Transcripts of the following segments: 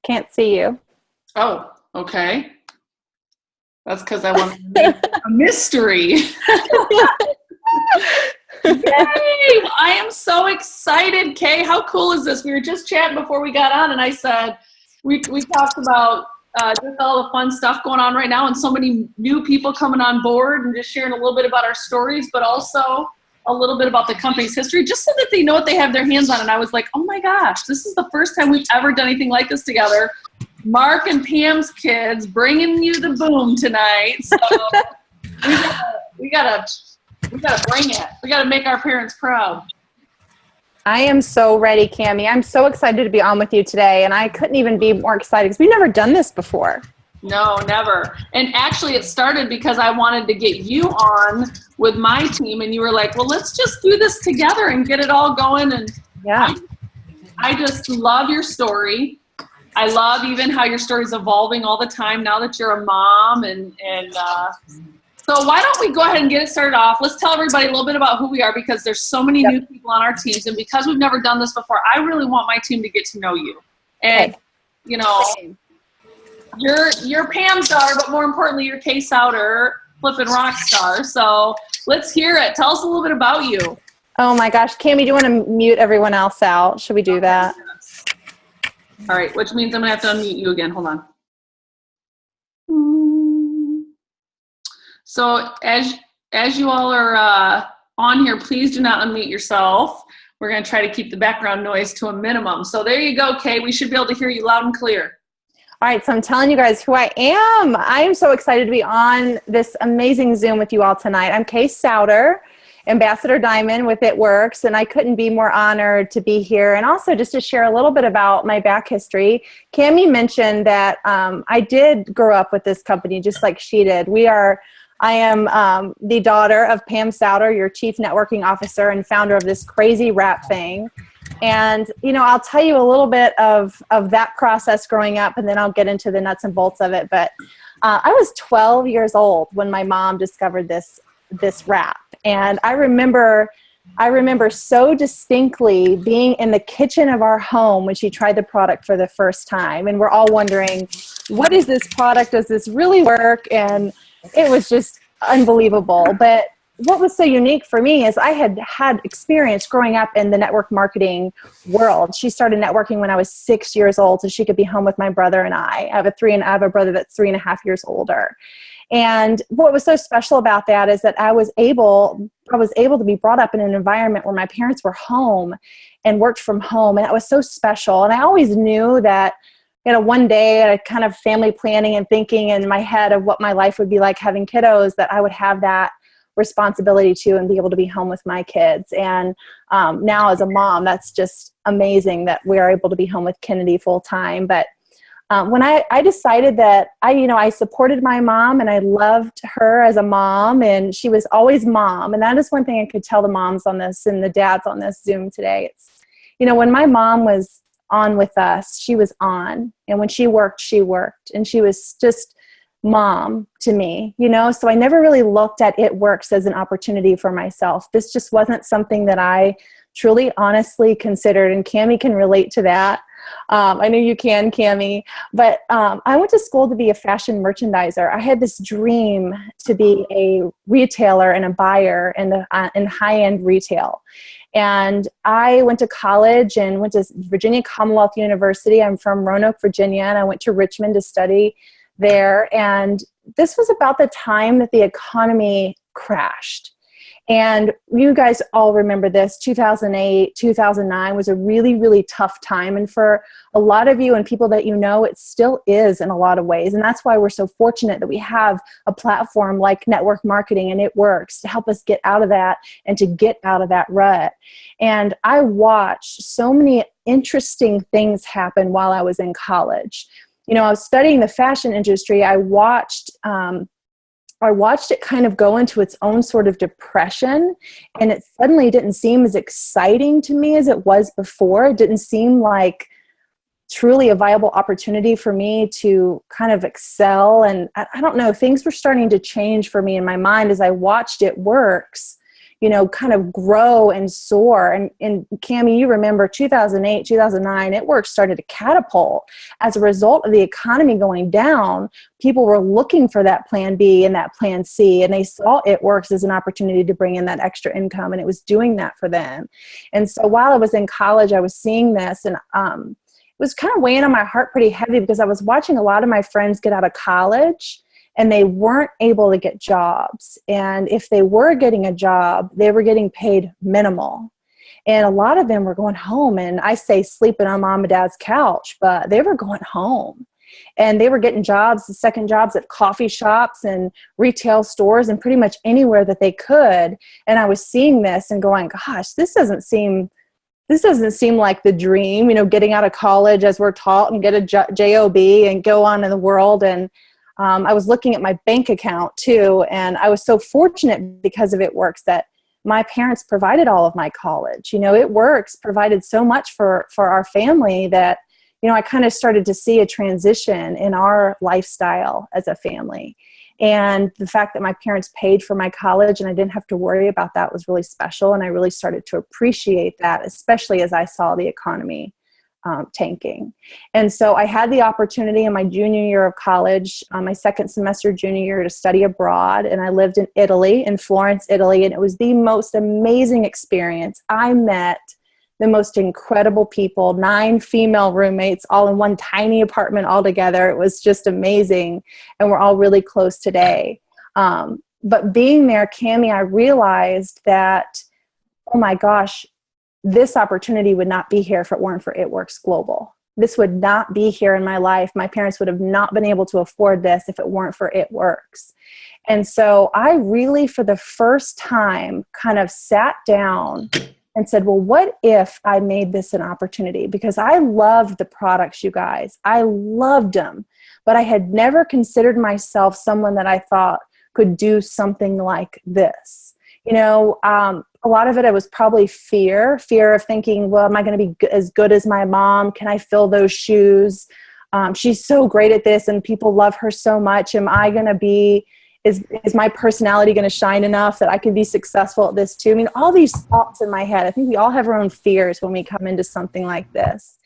Can't see you. Oh, okay. That's because I want to make a mystery. Yay! I am so excited, Kaye. How cool is this? We were just chatting before we got on, and I said we talked about just all the fun stuff going on right now, and so many new people coming on board, and just sharing a little bit about our stories, but also a little bit about the company's history, just so that they know what they have their hands on. And I was like, oh my gosh, this is the first time we've ever done anything like this together. Mark and Pam's kids bringing you the boom tonight. So we gotta bring it. We gotta make our parents proud. I am so ready, Cammie. I'm so excited to be on with you today, and I couldn't even be more excited because we've never done this before. No, never. And actually it started because I wanted to get you on with my team, and you were like, well, let's just do this together and get it all going. And yeah, I just love your story. I love even how your story is evolving all the time now that you're a mom. So why don't we go ahead and get it started off. Let's tell everybody a little bit about who we are, because there's so many new people on our teams. And because we've never done this before, I really want my team to get to know you. And, you know, you're Pam's daughter, but more importantly, you're Kaye Sowder, flippin' rock star. So let's hear it. Tell us a little bit about you. Oh my gosh. Cammie, do you want to mute everyone else out? Should we do that? All right, which means I'm going to have to unmute you again. Hold on. So as you all are on here, please do not unmute yourself. We're going to try to keep the background noise to a minimum. So there you go, Kaye. We should be able to hear you loud and clear. All right, so I'm telling you guys who I am. I am so excited to be on this amazing Zoom with you all tonight. I'm Kaye Sowder, Ambassador Diamond with It Works, and I couldn't be more honored to be here. And also just to share a little bit about my back history. Cammie mentioned that I did grow up with this company just like she did. I am the daughter of Pam Sowder, your Chief Networking Officer and founder of this crazy rap thing. And, you know, I'll tell you a little bit of that process growing up, and then I'll get into the nuts and bolts of it. But I was 12 years old when my mom discovered this rap. And I remember so distinctly being in the kitchen of our home when she tried the product for the first time. And we're all wondering, what is this product? Does this really work? And it was just unbelievable. But what was so unique for me is I had experience growing up in the network marketing world. She started networking when I was 6 years old, so she could be home with my brother and I. I have a brother that's 3.5 years older. And what was so special about that is that I was able to be brought up in an environment where my parents were home and worked from home. And that was so special. And I always knew that, you know, one day I kind of family planning and thinking in my head of what my life would be like having kiddos, that I would have that responsibility to and be able to be home with my kids. And now as a mom, that's just amazing that we are able to be home with Kennedy full time. But when I decided that I supported my mom and I loved her as a mom, and she was always mom. And that is one thing I could tell the moms on this and the dads on this Zoom today. It's, you know, when my mom was on with us, she was on. And when she worked. And she was just mom to me, you know? So I never really looked at It Works as an opportunity for myself. This just wasn't something that I truly honestly considered. And Cammie can relate to that. I know you can, Cammie. But I went to school to be a fashion merchandiser. I had this dream to be a retailer and a buyer in high-end retail. And I went to college and went to Virginia Commonwealth University. I'm from Roanoke, Virginia, and I went to Richmond to study there. And this was about the time that the economy crashed. And you guys all remember this, 2008, 2009 was a really, really tough time. And for a lot of you and people that you know, it still is in a lot of ways. And that's why we're so fortunate that we have a platform like Network Marketing and It Works to help us get out of that and to get out of that rut. And I watched so many interesting things happen while I was in college. You know, I was studying the fashion industry. I watched it kind of go into its own sort of depression, and it suddenly didn't seem as exciting to me as it was before. It didn't seem like truly a viable opportunity for me to kind of excel. And I don't know, things were starting to change for me in my mind as I watched It Works, kind of grow and soar. And Cammie, you remember 2008, 2009, It Works started to catapult. As a result of the economy going down, people were looking for that plan B and that plan C, and they saw It Works as an opportunity to bring in that extra income, and it was doing that for them. And so while I was in college, I was seeing this, and it was kind of weighing on my heart pretty heavy, because I was watching a lot of my friends get out of college and they weren't able to get jobs. And if they were getting a job, they were getting paid minimal. And a lot of them were going home, and I say sleeping on mom and dad's couch, but they were going home. And they were getting jobs, second jobs at coffee shops and retail stores and pretty much anywhere that they could. And I was seeing this and going, gosh, this doesn't seem like the dream, getting out of college as we're taught and get a job and go on in the world. And I was looking at my bank account too, and I was so fortunate because of It Works that my parents provided all of my college. It Works provided so much for our family that, I kind of started to see a transition in our lifestyle as a family. And the fact that my parents paid for my college and I didn't have to worry about that was really special. And I really started to appreciate that, especially as I saw the economy tanking. And so I had the opportunity in my junior year of college, my second semester junior year, to study abroad. And I lived in Italy, in Florence, Italy. And it was the most amazing experience. I met the most incredible people, 9 female roommates, all in one tiny apartment all together. It was just amazing. And we're all really close today. But being there, Cammie, I realized that, oh my gosh, this opportunity would not be here if it weren't for It Works Global. This would not be here in my life. My parents would have not been able to afford this if it weren't for It Works. And so I really, for the first time, kind of sat down and said, well, what if I made this an opportunity? Because I loved the products, you guys. I loved them. But I had never considered myself someone that I thought could do something like this. A lot of it was probably fear of thinking, well, am I going to be as good as my mom? Can I fill those shoes? She's so great at this and people love her so much. Am I going to be, is my personality going to shine enough that I can be successful at this too? I mean, all these thoughts in my head. I think we all have our own fears when we come into something like this.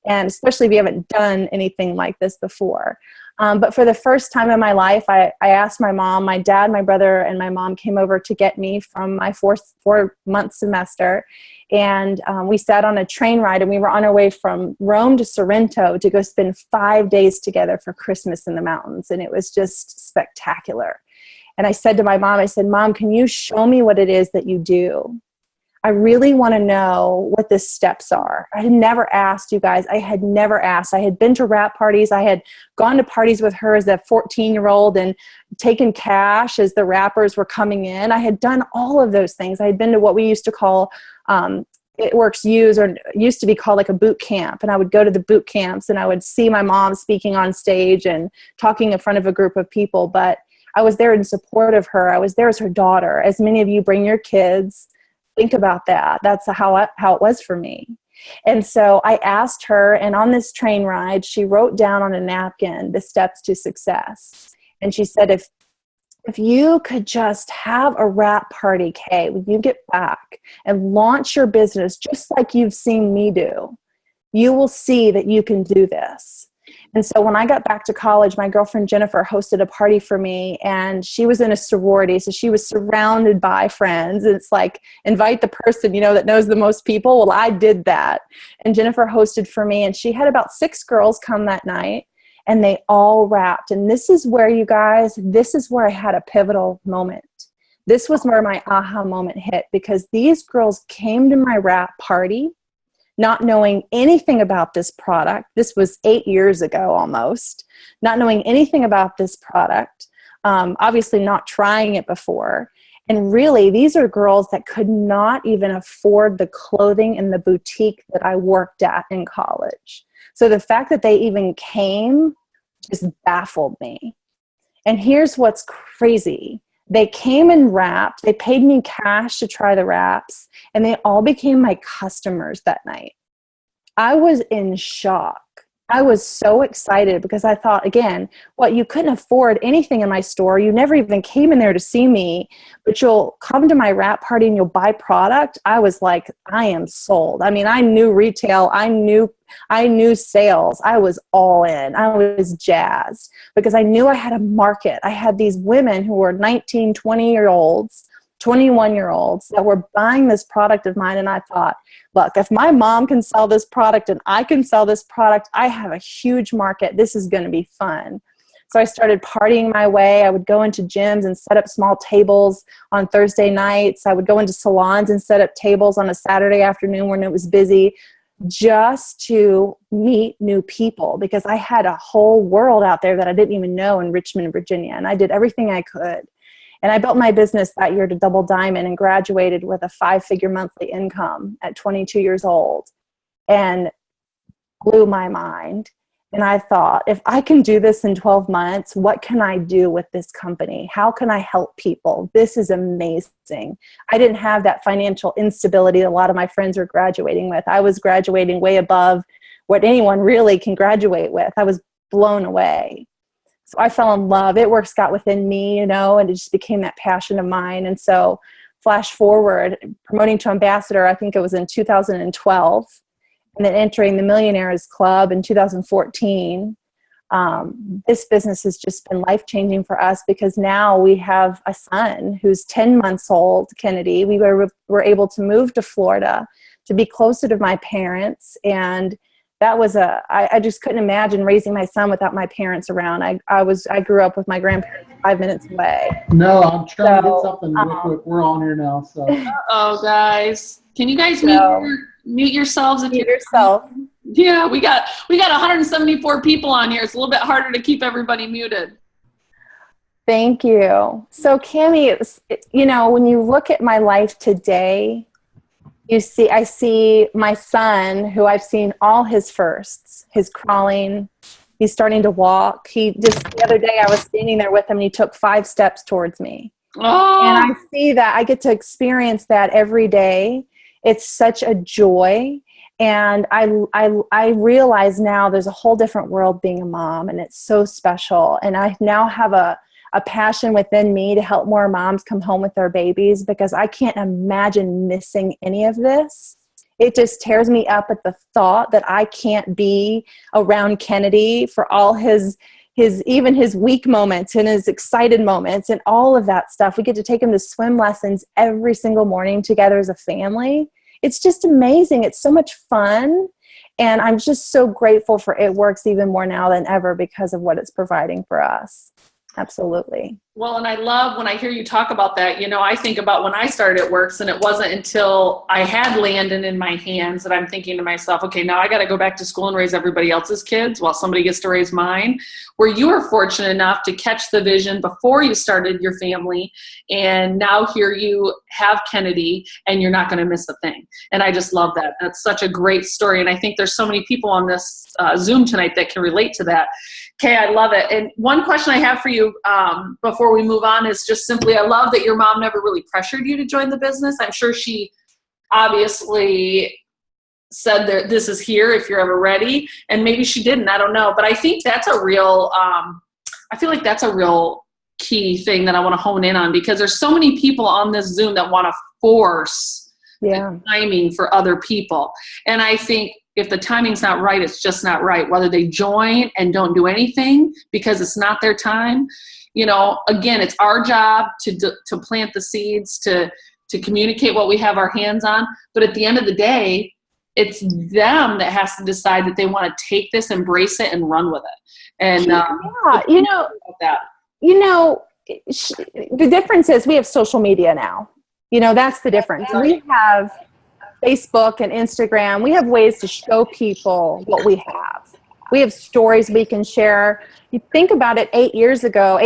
And especially if you haven't done anything like this before. But for the first time in my life, I asked my mom, my dad, my brother, and my mom came over to get me from my 4-month semester. And we sat on a train ride, and we were on our way from Rome to Sorrento to go spend 5 days together for Christmas in the mountains. And it was just spectacular. And I said to my mom, I said, Mom, can you show me what it is that you do? I really want to know what the steps are. I had never asked, you guys. I had never asked. I had been to wrap parties. I had gone to parties with her as a 14-year-old and taken cash as the wrappers were coming in. I had done all of those things. I had been to what we used to call It Works Use, or used to be called like a boot camp. And I would go to the boot camps and I would see my mom speaking on stage and talking in front of a group of people. But I was there in support of her. I was there as her daughter. As many of you bring your kids, think about that. That's how it was for me. And so I asked her, and on this train ride, she wrote down on a napkin the steps to success. And she said, if you could just have a wrap party, Kaye, when you get back and launch your business just like you've seen me do, you will see that you can do this. And so when I got back to college, my girlfriend Jennifer hosted a party for me, and she was in a sorority, so she was surrounded by friends. It's like, invite the person, that knows the most people. Well, I did that. And Jennifer hosted for me, and she had about 6 girls come that night, and they all wrapped. And this is where, you guys, this is where I had a pivotal moment. This was where my aha moment hit, because these girls came to my wrap party not knowing anything about this product. This was 8 years ago almost. Not knowing anything about this product. Obviously not trying it before. And really, these are girls that could not even afford the clothing in the boutique that I worked at in college. So the fact that they even came just baffled me. And here's what's crazy. They came and wrapped. They paid me cash to try the wraps, and they all became my customers that night. I was in shock. I was so excited because I thought, again, what, you couldn't afford anything in my store. You never even came in there to see me, but you'll come to my wrap party and you'll buy product. I was like, I am sold. I mean, I knew retail. I knew sales. I was all in. I was jazzed because I knew I had a market. I had these women who were 19, 20-year-olds, 21-year-olds that were buying this product of mine. And I thought, look, if my mom can sell this product and I can sell this product, I have a huge market. This is going to be fun. So I started partying my way. I would go into gyms and set up small tables on Thursday nights. I would go into salons and set up tables on a Saturday afternoon when it was busy, just to meet new people, because I had a whole world out there that I didn't even know in Richmond, Virginia. And I did everything I could. And I built my business that year to double diamond and graduated with a 5-figure monthly income at 22 years old, and blew my mind. And I thought, if I can do this in 12 months, what can I do with this company? How can I help people? This is amazing. I didn't have that financial instability that a lot of my friends were graduating with. I was graduating way above what anyone really can graduate with. I was blown away. So I fell in love. It works got within me, and it just became that passion of mine. And so flash forward, promoting to ambassador, I think it was in 2012, and then entering the Millionaires Club in 2014. This business has just been life-changing for us because now we have a son who's 10 months old, Kennedy. We were able to move to Florida to be closer to my parents, and that was I just couldn't imagine raising my son without my parents around. I grew up with my grandparents 5 minutes away. No, I'm trying to get something real quick. We're on here now, so. Oh, guys, can you guys mute yourselves? Mute yourself. Yeah, we got 174 people on here. It's a little bit harder to keep everybody muted. Thank you. So, Cammie, when you look at my life today, I see my son, who I've seen all his firsts, his crawling. He's starting to walk. The other day I was standing there with him and he took 5 steps towards me. Oh. And I see that. I get to experience that every day. It's such a joy. And I realize now there's a whole different world being a mom, and it's so special. And I now have a passion within me to help more moms come home with their babies, because I can't imagine missing any of this. It just tears me up at the thought that I can't be around Kennedy for all his even his weak moments and his excited moments and all of that stuff. We get to take him to swim lessons every single morning together as a family. It's just amazing. It's so much fun. And I'm just so grateful for It Works even more now than ever because of what it's providing for us. Absolutely. Well, and I love when I hear you talk about that. I think about when I started It Works, and it wasn't until I had Landon in my hands that I'm thinking to myself, okay, now I got to go back to school and raise everybody else's kids while somebody gets to raise mine. Where you were fortunate enough to catch the vision before you started your family, and now here you have Kennedy, and you're not going to miss a thing. And I just love that. That's such a great story, and I think there's so many people on this Zoom tonight that can relate to that. Kaye, I love it. And one question I have for you before we move on is just simply, I love that your mom never really pressured you to join the business. I'm sure she obviously said that this is here if you're ever ready, and maybe she didn't, I don't know. But I think that's a real, I feel like that's a real key thing that I want to hone in on, because there's so many people on this Zoom that want to force the timing for other people. And I think if the timing's not right, it's just not right. Whether they join and don't do anything because it's not their time. Again, it's our job to plant the seeds, to communicate what we have our hands on. But at the end of the day, it's them that has to decide that they want to take this, embrace it, and run with it. And the difference is we have social media now. That's the difference. We have Facebook and Instagram. We have ways to show people what we have. We have stories we can share. You think about it, 8+ years ago,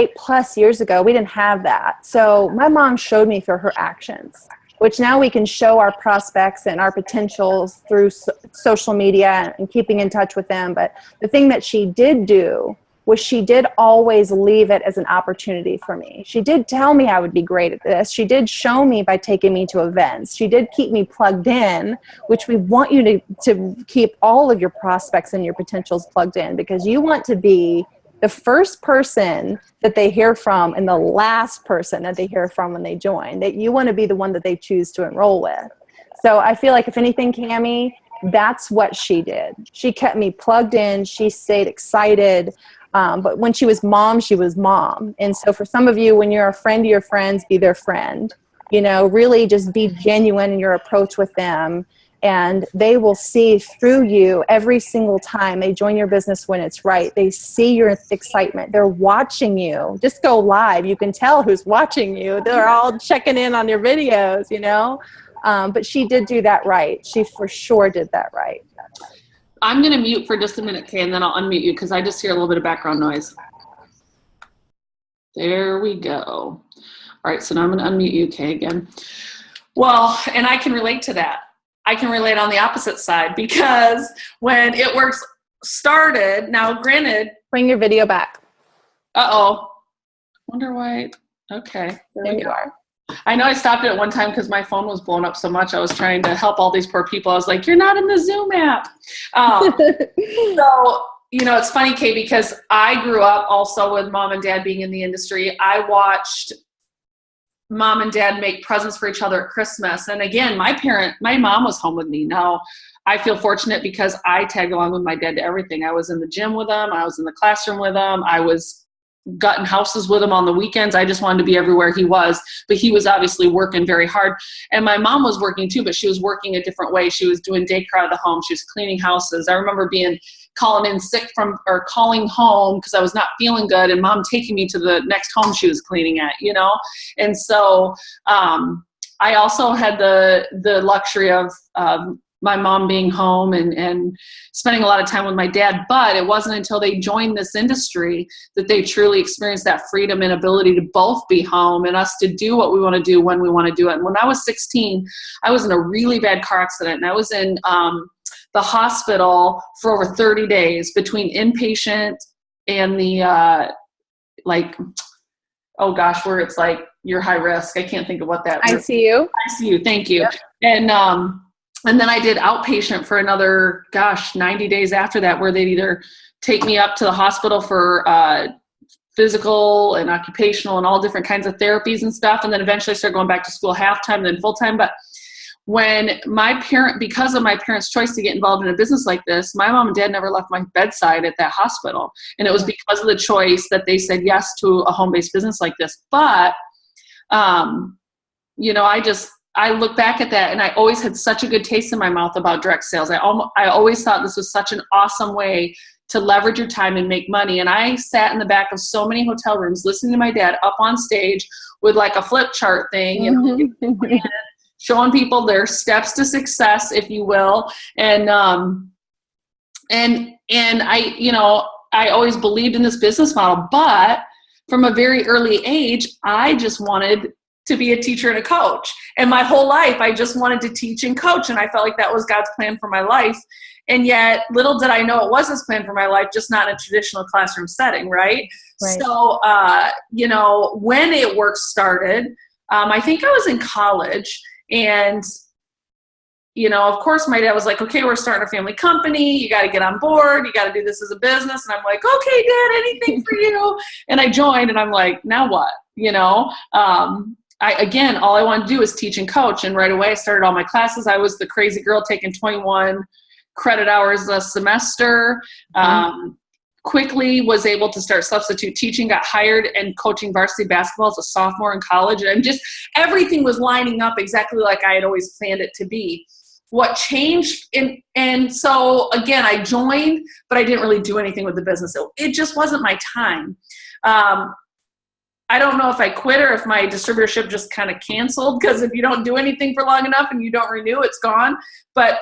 we didn't have that. So my mom showed me through her actions, which now we can show our prospects and our potentials through social media and keeping in touch with them. But the thing that she did do was she did always leave it as an opportunity for me. She did tell me I would be great at this. She did show me by taking me to events. She did keep me plugged in, which we want you to keep all of your prospects and your potentials plugged in, because you want to be the first person that they hear from and the last person that they hear from when they join. That you want to be the one that they choose to enroll with. So I feel like if anything, Cammie, that's what she did. She kept me plugged in. She stayed excited. But when she was mom, she was mom. And so for some of you, when you're a friend to your friends, be their friend. You know, really just be genuine in your approach with them. And they will see through you every single time they join your business when it's right. They see your excitement. They're watching you. Just go live. You can tell who's watching you. They're all checking in on your videos, you know. But she did do that right. She for sure did that right. I'm going to mute for just a minute, Kay, and then I'll unmute you because I just hear a little bit of background noise. There we go. All right, so now I'm going to unmute you, Kay, again. Well, and I can relate to that. I can relate on the opposite side, because when It Works started, now granted. Bring your video back. Uh-oh. Wonder why. Okay. There you are. I know I stopped it at one time because my phone was blown up so much. I was trying to help all these poor people. I was like, you're not in the Zoom app. So, you know, it's funny, Kay, because I grew up also with mom and dad being in the industry. I watched mom and dad make presents for each other at Christmas. And again, my mom was home with me. Now, I feel fortunate because I tagged along with my dad to everything. I was in the gym with him. I was in the classroom with him. I was gutting houses with him on the weekends. I just wanted to be everywhere he was, but he was obviously working very hard. And my mom was working too, but she was working a different way. She was doing daycare out of the home. She was cleaning houses. I remember calling in sick or calling home because I was not feeling good, and mom taking me to the next home she was cleaning at, you know? And so, I also had the luxury of, my mom being home and spending a lot of time with my dad. But it wasn't until they joined this industry that they truly experienced that freedom and ability to both be home and us to do what we want to do when we want to do it. And when I was 16, I was in a really bad car accident, and I was in the hospital for over 30 days between inpatient and the, where it's like you're high risk. I can't think of what that is. ICU. ICU, thank you. Yep. And then I did outpatient for another, 90 days after that, where they'd either take me up to the hospital for physical and occupational and all different kinds of therapies and stuff. And then eventually I started going back to school half-time, then full-time. But because of my parents' choice to get involved in a business like this, my mom and dad never left my bedside at that hospital. And it was because of the choice that they said yes to a home-based business like this. But, you know, I look back at that, and I always had such a good taste in my mouth about direct sales. I always thought this was such an awesome way to leverage your time and make money. And I sat in the back of so many hotel rooms listening to my dad up on stage with like a flip chart thing, you know, showing people their steps to success, if you will. And I, you know, I always believed in this business model, but from a very early age, I just wanted to be a teacher and a coach. And my whole life, I just wanted to teach and coach. And I felt like that was God's plan for my life. And yet little did I know it was His plan for my life, just not in a traditional classroom setting. Right. So, you know, when It Works started, I think I was in college, and, you know, of course my dad was like, okay, we're starting a family company. You got to get on board. You got to do this as a business. And I'm like, okay, Dad, anything for you. And I joined, and I'm like, now what? You know, all I wanted to do is teach and coach. And right away I started all my classes. I was the crazy girl taking 21 credit hours a semester. Quickly was able to start substitute teaching, got hired and coaching varsity basketball as a sophomore in college. And everything was lining up exactly like I had always planned it to be. What changed, and so again, I joined, but I didn't really do anything with the business. It just wasn't my time. I don't know if I quit or if my distributorship just kind of canceled, because if you don't do anything for long enough and you don't renew, it's gone. But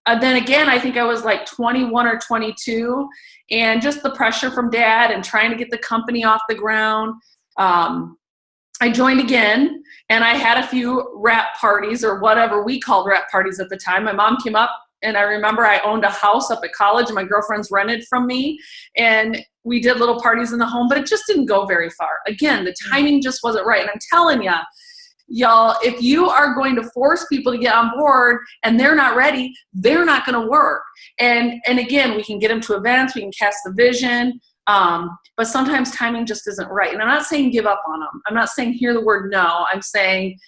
then again, I think I was like 21 or 22, and just the pressure from Dad and trying to get the company off the ground. I joined again, and I had a few wrap parties, or whatever we called wrap parties at the time. My mom came up And I remember I owned a house up at college and my girlfriends rented from me, and we did little parties in the home, but it just didn't go very far. Again, the timing just wasn't right. And I'm telling you, y'all, if you are going to force people to get on board and they're not ready, they're not going to work. And again, we can get them to events, we can cast the vision, but sometimes timing just isn't right. And I'm not saying give up on them. I'm not saying hear the word no. I'm saying,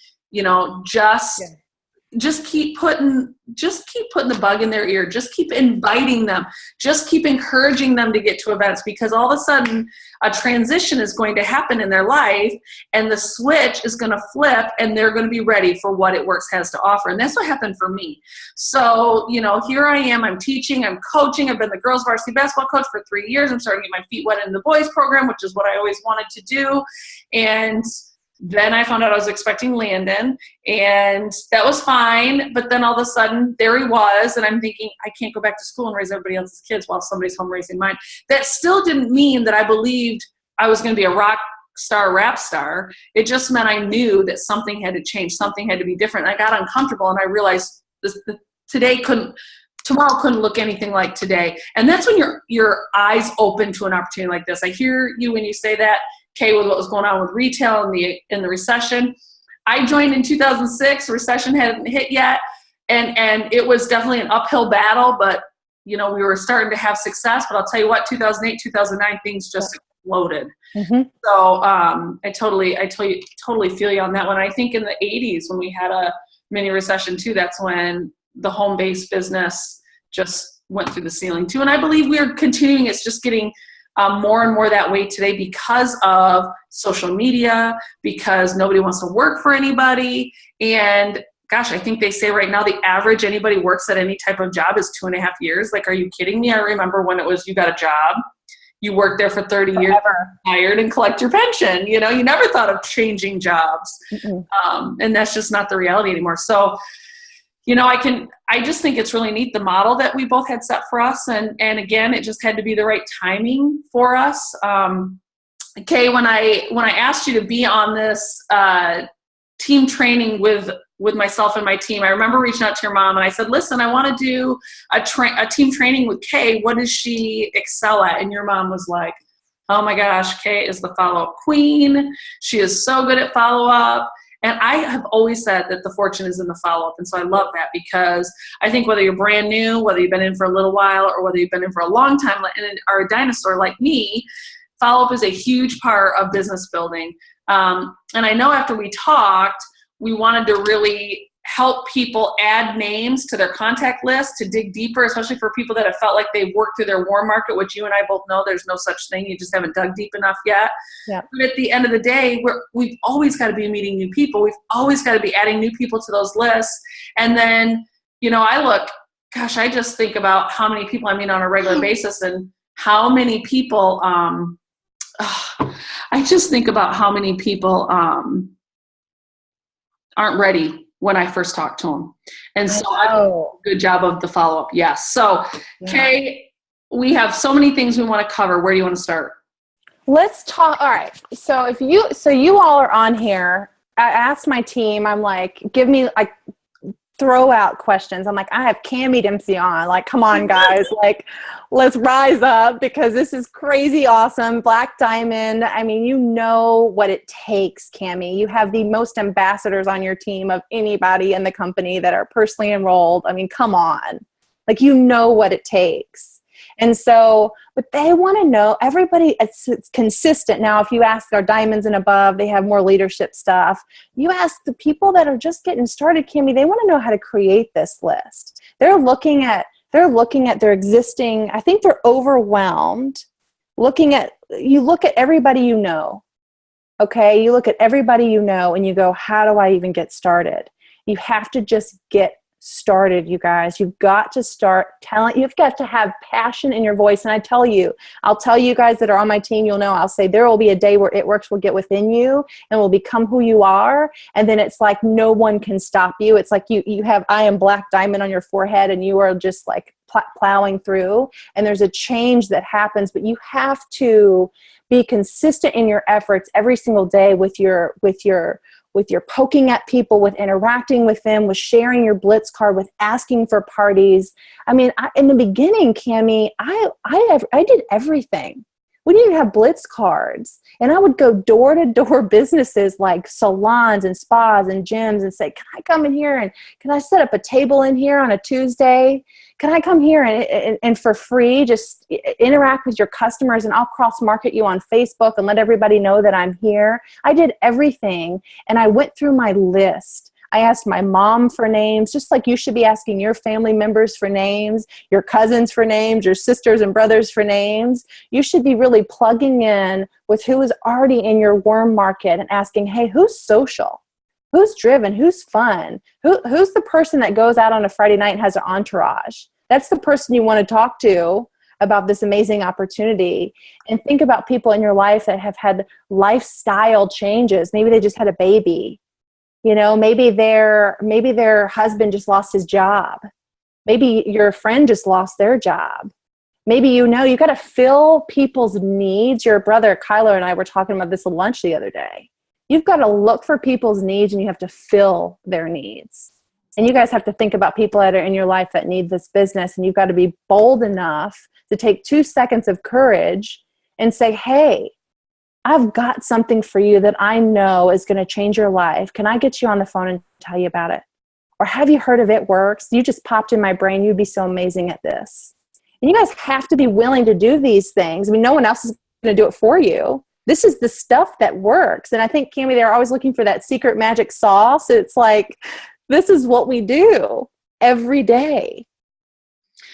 just keep putting the bug in their ear. Just keep inviting them. Just keep encouraging them to get to events, because all of a sudden a transition is going to happen in their life and the switch is going to flip and they're going to be ready for what It Works has to offer. And that's what happened for me. So, here I am, I'm teaching, I'm coaching. I've been the girls varsity basketball coach for 3 years. I'm starting to get my feet wet in the boys program, which is what I always wanted to do. And then I found out I was expecting Landon, and that was fine. But then all of a sudden, there he was, and I'm thinking, I can't go back to school and raise everybody else's kids while somebody's home raising mine. That still didn't mean that I believed I was going to be a rock star, rap star. It just meant I knew that something had to change, something had to be different. I got uncomfortable, and I realized tomorrow couldn't look anything like today. And that's when your eyes open to an opportunity like this. I hear you when you say that, Kaye, with what was going on with retail in the recession. I joined in 2006. Recession hadn't hit yet, and it was definitely an uphill battle. But we were starting to have success. But I'll tell you what, 2008, 2009, things just exploded. Mm-hmm. So I totally feel you on that one. I think in the 80s when we had a mini recession too, that's when the home-based business just went through the ceiling too. And I believe we're continuing. It's just getting more and more that way today because of social media, because nobody wants to work for anybody. And gosh, I think they say right now the average anybody works at any type of job is 2.5 years. Like, are you kidding me? I remember when it was, you got a job, you worked there for 30 years, hired and collect your pension. You never thought of changing jobs. And that's just not the reality anymore. So, I just think it's really neat, the model that we both had set for us. And again, it just had to be the right timing for us. Kaye, when I asked you to be on this team training with myself and my team, I remember reaching out to your mom and I said, listen, I want to do a team training with Kaye. What does she excel at? And your mom was like, oh my gosh, Kaye is the follow-up queen. She is so good at follow-up. And I have always said that the fortune is in the follow-up. And so I love that, because I think whether you're brand new, whether you've been in for a little while, or whether you've been in for a long time and are a dinosaur like me, follow-up is a huge part of business building. And I know after we talked, we wanted to really help people add names to their contact list, to dig deeper, especially for people that have felt like they've worked through their warm market, which you and I both know there's no such thing. You just haven't dug deep enough yet. Yeah. But at the end of the day, we've always got to be meeting new people. We've always got to be adding new people to those lists. And then, I just think about how many people I meet on a regular basis, and how many people, I just think about how many people aren't ready when I first talked to them. And so I do a good job of the follow-up. Yes. So, Kaye, we have so many things we want to cover. Where do you want to start? Let's talk. All right. So you all are on here. I asked my team, I'm like, give me throw out questions. I'm like, I have Cammie Dempsey on. Like, come on, guys. Let's rise up, because this is crazy awesome. Black Diamond. I mean, you know what it takes, Cammie. You have the most ambassadors on your team of anybody in the company that are personally enrolled. I mean, come on. You know what it takes. And so, but they want to know, everybody, it's consistent. Now, if you ask our diamonds and above, they have more leadership stuff. You ask the people that are just getting started, Cammie, they want to know how to create this list. They're looking at their existing, I think they're overwhelmed. You look at everybody you know, okay? You look at everybody you know and you go, how do I even get started? You have to just get started, you guys. You've got to start telling, you've got to have passion in your voice. And I'll tell you guys that are on my team, you'll know, I'll say there will be a day where It Works will get within you and will become who you are. And then it's like no one can stop you. It's like you have I am Black Diamond on your forehead and you are just plowing through, and there's a change that happens, but you have to be consistent in your efforts every single day with your with your poking at people, with interacting with them, with sharing your Blitz card, with asking for parties. I mean, in the beginning, Cammie, I did everything. We didn't even have Blitz cards. And I would go door to door businesses like salons and spas and gyms and say, can I come in here and can I set up a table in here on a Tuesday? Can I come here and for free just interact with your customers, and I'll cross market you on Facebook and let everybody know that I'm here? I did everything, and I went through my list. I asked my mom for names, just like you should be asking your family members for names, your cousins for names, your sisters and brothers for names. You should be really plugging in with who is already in your warm market and asking, hey, who's social? Who's driven? Who's fun? Who's the person that goes out on a Friday night and has an entourage? That's the person you want to talk to about this amazing opportunity. And think about people in your life that have had lifestyle changes. Maybe they just had a baby. You know, maybe their husband just lost his job. Maybe your friend just lost their job. Maybe you got to fill people's needs. Your brother Kyler and I were talking about this at lunch the other day. You've got to look for people's needs, and you have to fill their needs. And you guys have to think about people that are in your life that need this business, and you've got to be bold enough to take 2 seconds of courage and say, hey, I've got something for you that I know is going to change your life. Can I get you on the phone and tell you about it? Or have you heard of It Works? You just popped in my brain. You'd be so amazing at this. And you guys have to be willing to do these things. I mean, no one else is going to do it for you. This is the stuff that works. And I think, Cammie, they're always looking for that secret magic sauce. It's like, this is what we do every day.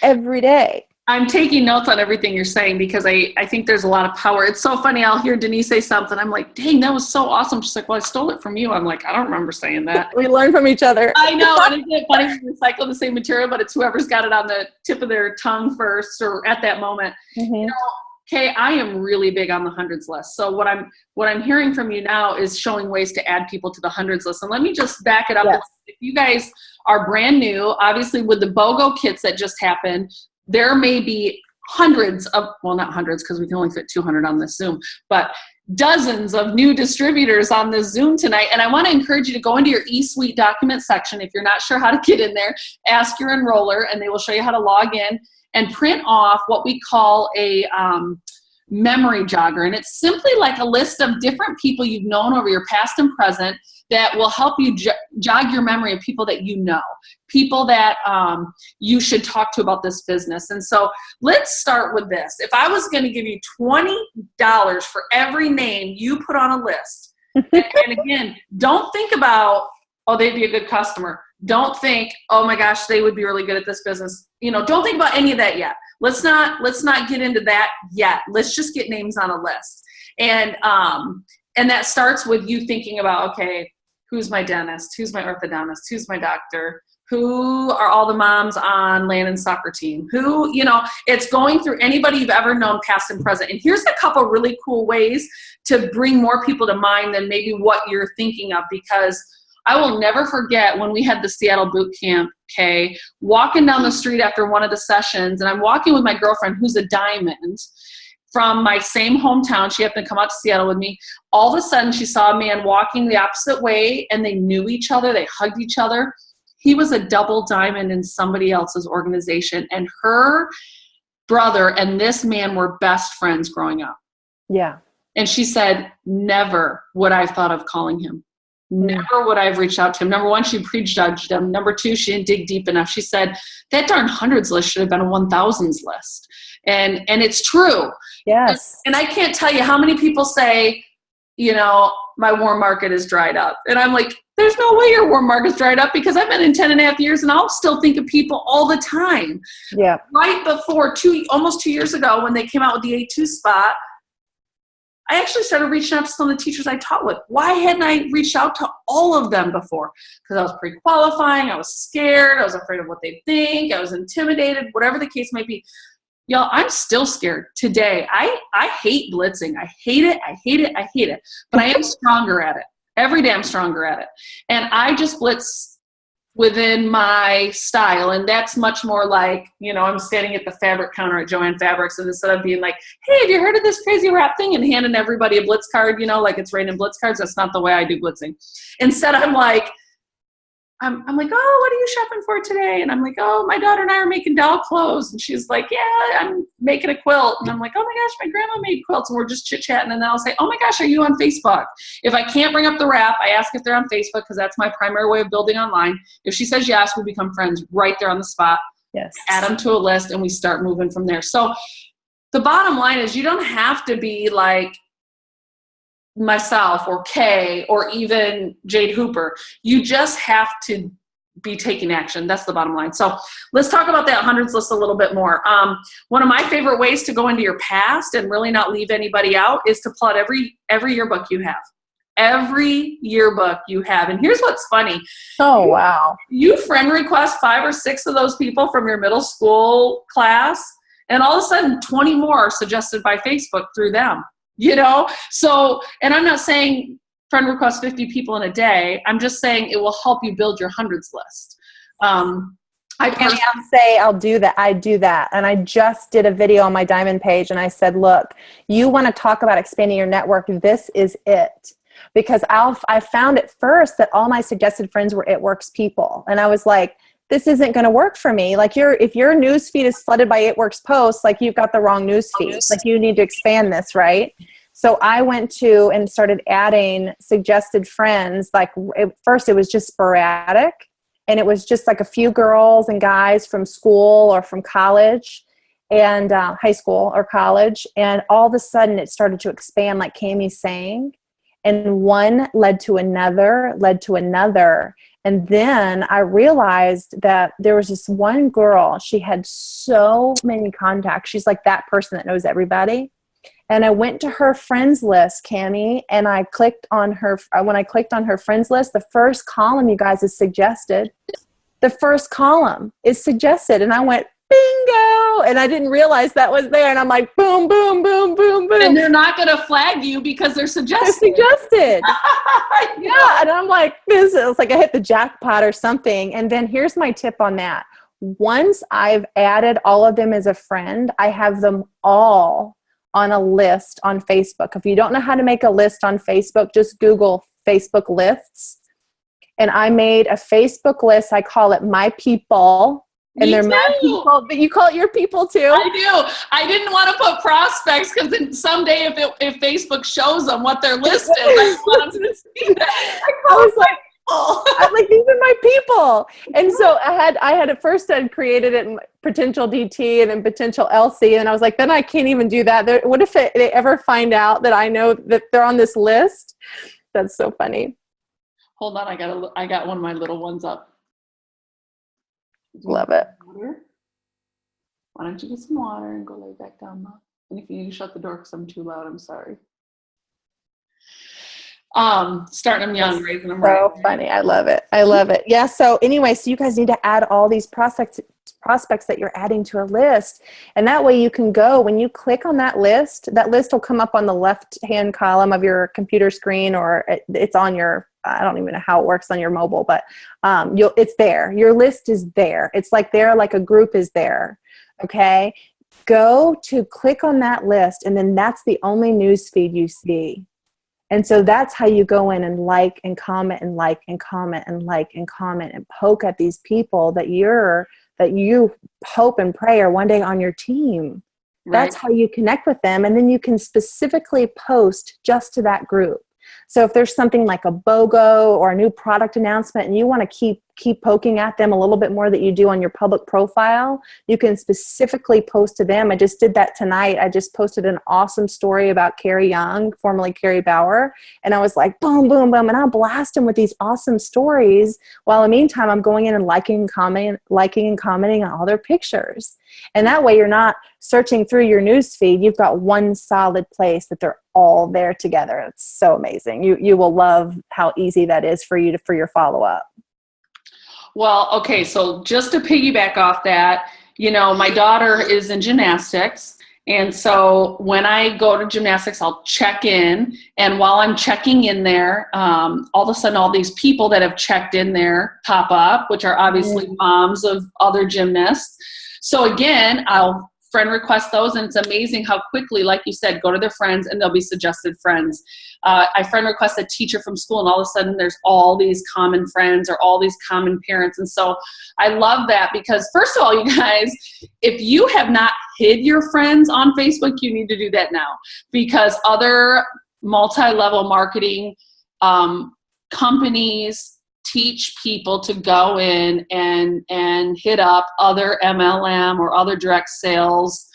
Every day. I'm taking notes on everything you're saying because I think there's a lot of power. It's so funny. I'll hear Denise say something. I'm like, dang, that was so awesome. She's like, well, I stole it from you. I'm like, I don't remember saying that. We learn from each other. I know. And isn't it funny? We recycle the same material, but it's whoever's got it on the tip of their tongue first or at that moment. Mm-hmm. You know, Kaye, I am really big on the hundreds list. So what I'm hearing from you now is showing ways to add people to the hundreds list. And let me just back it up. Yes. If you guys are brand new, obviously with the BOGO kits that just happened, there may be hundreds of, well, not hundreds because we can only fit 200 on this Zoom, but dozens of new distributors on this Zoom tonight. And I want to encourage you to go into your eSuite document section. If you're not sure how to get in there, ask your enroller and they will show you how to log in and print off what we call a memory jogger. And it's simply like a list of different people you've known over your past and present that will help you jog your memory of people that you know, people that you should talk to about this business. And so let's start with this. If I was going to give you $20 for every name you put on a list, and again, don't think about, oh, they'd be a good customer. Don't think, oh my gosh, they would be really good at this business. You know, don't think about any of that yet. Let's not get into that yet. Let's just get names on a list. And that starts with you thinking about, okay, who's my dentist? Who's my orthodontist? Who's my doctor? Who are all the moms on Landon's soccer team? Who, you know, it's going through anybody you've ever known, past and present. And here's a couple really cool ways to bring more people to mind than maybe what you're thinking of, because I will never forget when we had the Seattle boot camp, Kaye, walking down the street after one of the sessions, and I'm walking with my girlfriend who's a diamond from my same hometown. She happened to come out to Seattle with me. All of a sudden, she saw a man walking the opposite way, and they knew each other. They hugged each other. He was a double diamond in somebody else's organization, and her brother and this man were best friends growing up. Yeah. And she said, never would I have thought of calling him. Never would I have reached out to him. Number one, she prejudged him. Number two, she didn't dig deep enough. She said, that darn hundreds list should have been a 1000s list. And it's true. Yes. And I can't tell you how many people say, you know, my warm market is dried up. And I'm like, there's no way your warm market's dried up, because I've been in 10 and a half years and I'll still think of people all the time. Yeah. Right before almost 2 years ago when they came out with the A2 spot, I actually started reaching out to some of the teachers I taught with. Why hadn't I reached out to all of them before? Because I was pre-qualifying, I was scared, I was afraid of what they'd think, I was intimidated, whatever the case might be. Y'all, I'm still scared today. I hate blitzing. I hate it. But I am stronger at it. Every day I'm stronger at it. And I just blitz within my style. And that's much more like, you know, I'm standing at the fabric counter at Joann Fabrics, and instead of being like, hey, have you heard of this crazy wrap thing, and handing everybody a blitz card, you know, like it's raining blitz cards, that's not the way I do blitzing. Instead, I'm like, oh, what are you shopping for today? And I'm like, oh, my daughter and I are making doll clothes. And she's like, yeah, I'm making a quilt. And I'm like, oh my gosh, my grandma made quilts. And we're just chit-chatting. And then I'll say, oh my gosh, are you on Facebook? If I can't bring up the wrap, I ask if they're on Facebook, because that's my primary way of building online. If she says yes, we become friends right there on the spot. Yes. Add them to a list, and we start moving from there. So the bottom line is, you don't have to be like myself or Kaye or even Jade Hooper. You just have to be taking action. That's the bottom line. So let's talk about that hundreds list a little bit more. One of my favorite ways to go into your past and really not leave anybody out is to plot every yearbook you have. Every yearbook you have. And here's what's funny. Oh, wow. You friend request 5 or 6 of those people from your middle school class, and all of a sudden 20 more are suggested by Facebook through them. You know, so, and I'm not saying friend request 50 people in a day. I'm just saying it will help you build your hundreds list. I'll say I'll do that. I do that. And I just did a video on my Diamond page, and I said, look, you want to talk about expanding your network. This is it. Because I found at first that all my suggested friends were It Works people. And I was like, this isn't going to work for me. Like if your news feed is flooded by It Works posts, like you've got the wrong news feed. Like you need to expand this, right? So I went to and started adding suggested friends. Like at first it was just sporadic, and it was just like a few girls and guys from school or from college and high school or college. And all of a sudden it started to expand, like Cammie's saying, and one led to another. And then I realized that there was this one girl, she had so many contacts. She's like that person that knows everybody. And I went to her friends list, Cammie, and I clicked on her. When I clicked on her friends list, the first column, you guys, is suggested. The first column is suggested. And I went, bingo. And I didn't realize that was there. And I'm like, boom, boom, boom, boom, boom. And they're not going to flag you because they're suggested. They're suggested. Yeah. And I'm like, this is like I hit the jackpot or something. And then here's my tip on that. Once I've added all of them as a friend, I have them all on a list on Facebook. If you don't know how to make a list on Facebook, just Google Facebook lists. And I made a Facebook list. I call it My People. And they're my people, but you call it your people too? I do. I didn't want to put prospects because then someday if Facebook shows them what they're listed, I want them to see that. I was like, I'm like, these are my people. And so I had at first I'd created it in potential DT and then potential LC. And I was like, then I can't even do that. What if they ever find out that I know that they're on this list? That's so funny. Hold on. I got one of my little ones up. Love it. Water. Why don't you get some water and go lay back down, Mom? And if you need to shut the door because I'm too loud, I'm sorry. Starting them young, raising them right. So funny. I love it. I love it. Yeah. So anyway, so you guys need to add all these prospects that you're adding to a list. And that way you can go, when you click on that list will come up on the left-hand column of your computer screen, or it's on your, I don't even know how it works on your mobile, but it's there. Your list is there. It's like there, like a group is there. Okay. Go to click on that list, and then that's the only news feed you see. And so that's how you go in and like and comment and like and comment and like and comment and poke at these people that you hope and pray are one day on your team. Right. That's how you connect with them. And then you can specifically post just to that group. So if there's something like a BOGO or a new product announcement and you want to keep poking at them a little bit more that you do on your public profile, you can specifically post to them. I just did that tonight. I just posted an awesome story about Carrie Young, formerly Carrie Bauer. And I was like, boom, boom, boom. And I'll blast them with these awesome stories. While in the meantime, I'm going in and liking and commenting on all their pictures. And that way you're not searching through your news feed. You've got one solid place that they're all there together. It's so amazing. You will love how easy that is for you for your follow-up. Well, okay. So just to piggyback off that, my daughter is in gymnastics, And so when I go to gymnastics, I'll check in. And while I'm checking in there, all of a sudden all these people that have checked in there pop up, which are obviously moms of other gymnasts. So again, I'll friend request those, and it's amazing how quickly, like you said, go to their friends and they'll be suggested friends. I friend request a teacher from school, and all of a sudden there's all these common friends or all these common parents. And so I love that, because first of all, you guys, if you have not hid your friends on Facebook, you need to do that now, because other multi-level marketing companies teach people to go in and hit up other MLM or other direct sales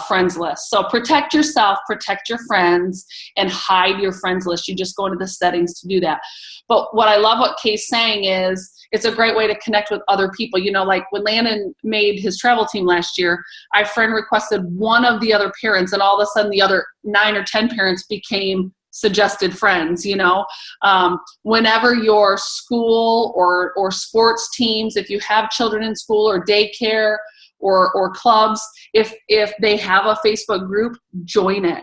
friends list. So protect yourself, protect your friends, and hide your friends list. You just go into the settings to do that. But what I love what Kaye's saying is it's a great way to connect with other people. You know, like when Landon made his travel team last year, I friend requested one of the other parents, and all of a sudden the other 9 or 10 parents became suggested friends. You know, whenever your school or sports teams, if you have children in school or daycare or clubs, if they have a Facebook group, join it.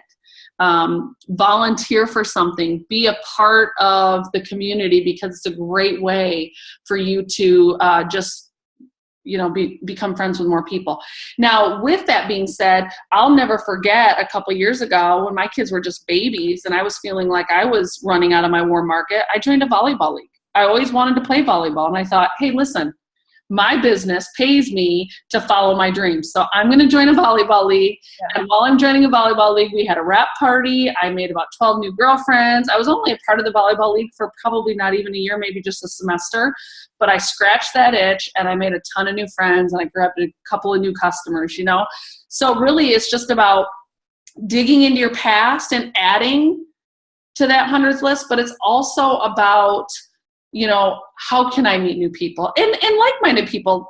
Volunteer for something, be a part of the community, because it's a great way for you to just become friends with more people. Now, with that being said, I'll never forget a couple years ago when my kids were just babies and I was feeling like I was running out of my warm market. I joined a volleyball league. I always wanted to play volleyball, and I thought, hey, listen, my business pays me to follow my dreams. So I'm going to join a volleyball league. Yeah. And while I'm joining a volleyball league, we had a wrap party. I made about 12 new girlfriends. I was only a part of the volleyball league for probably not even a year, maybe just a semester. But I scratched that itch and I made a ton of new friends, and I grabbed a couple of new customers, you know? So really it's just about digging into your past and adding to that 100th list, but it's also about, you know, how can I meet new people and like-minded people?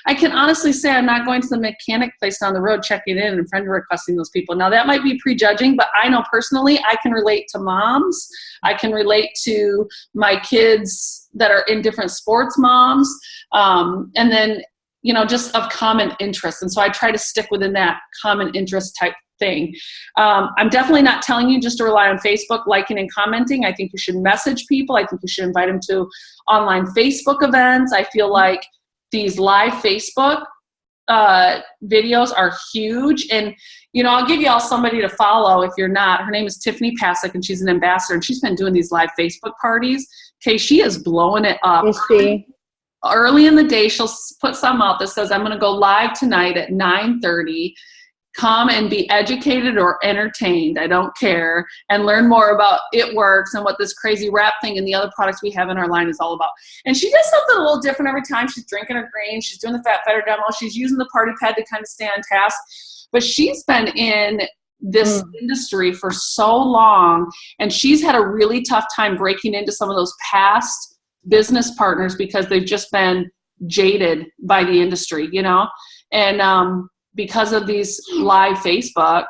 I can honestly say I'm not going to the mechanic place down the road, checking in and friend requesting those people. Now that might be prejudging, but I know personally I can relate to moms. I can relate to my kids that are in different sports moms. And then, you know, just of common interest. And so I try to stick within that common interest type thing. I'm definitely not telling you just to rely on Facebook liking and commenting. I think you should message people. I think you should invite them to online Facebook events. I feel like these live Facebook videos are huge. And, you know, I'll give you all somebody to follow if you're not. Her name is Tiffany Pasek, and she's an ambassador, and she's been doing these live Facebook parties. Okay, she is blowing it up. Is she? Early in the day, she'll put something out that says, I'm going to go live tonight at 9:30. Come and be educated or entertained, I don't care, and learn more about It Works and what this crazy wrap thing and the other products we have in our line is all about. And she does something a little different every time. She's drinking her green, she's doing the Fat Fighter demo, she's using the party pad to kind of stay on task. But she's been in this industry for so long, and she's had a really tough time breaking into some of those past business partners because they've just been jaded by the industry, you know? And because of these live Facebook,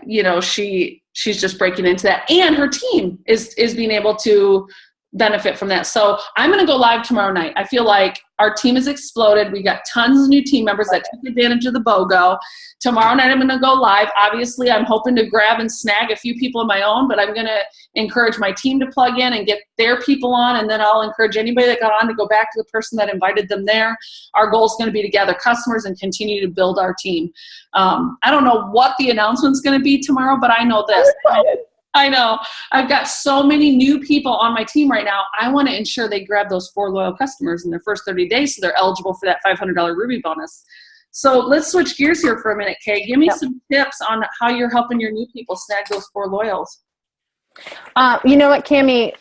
you know, she's just breaking into that, and her team is being able to benefit from that. So I'm going to go live tomorrow night. I feel like our team has exploded. We got tons of new team members that took advantage of the BOGO. Tomorrow night I'm going to go live. Obviously, I'm hoping to grab and snag a few people of my own, but I'm going to encourage my team to plug in and get their people on, and then I'll encourage anybody that got on to go back to the person that invited them there. Our goal is going to be to gather customers and continue to build our team. I don't know what the announcement's going to be tomorrow, but I know this. I know. I've got so many new people on my team right now. I want to ensure they grab those 4 loyal customers in their first 30 days so they're eligible for that $500 Ruby bonus. So let's switch gears here for a minute, Kaye. Give me some tips on how you're helping your new people snag those 4 loyals. You know what, Cammie?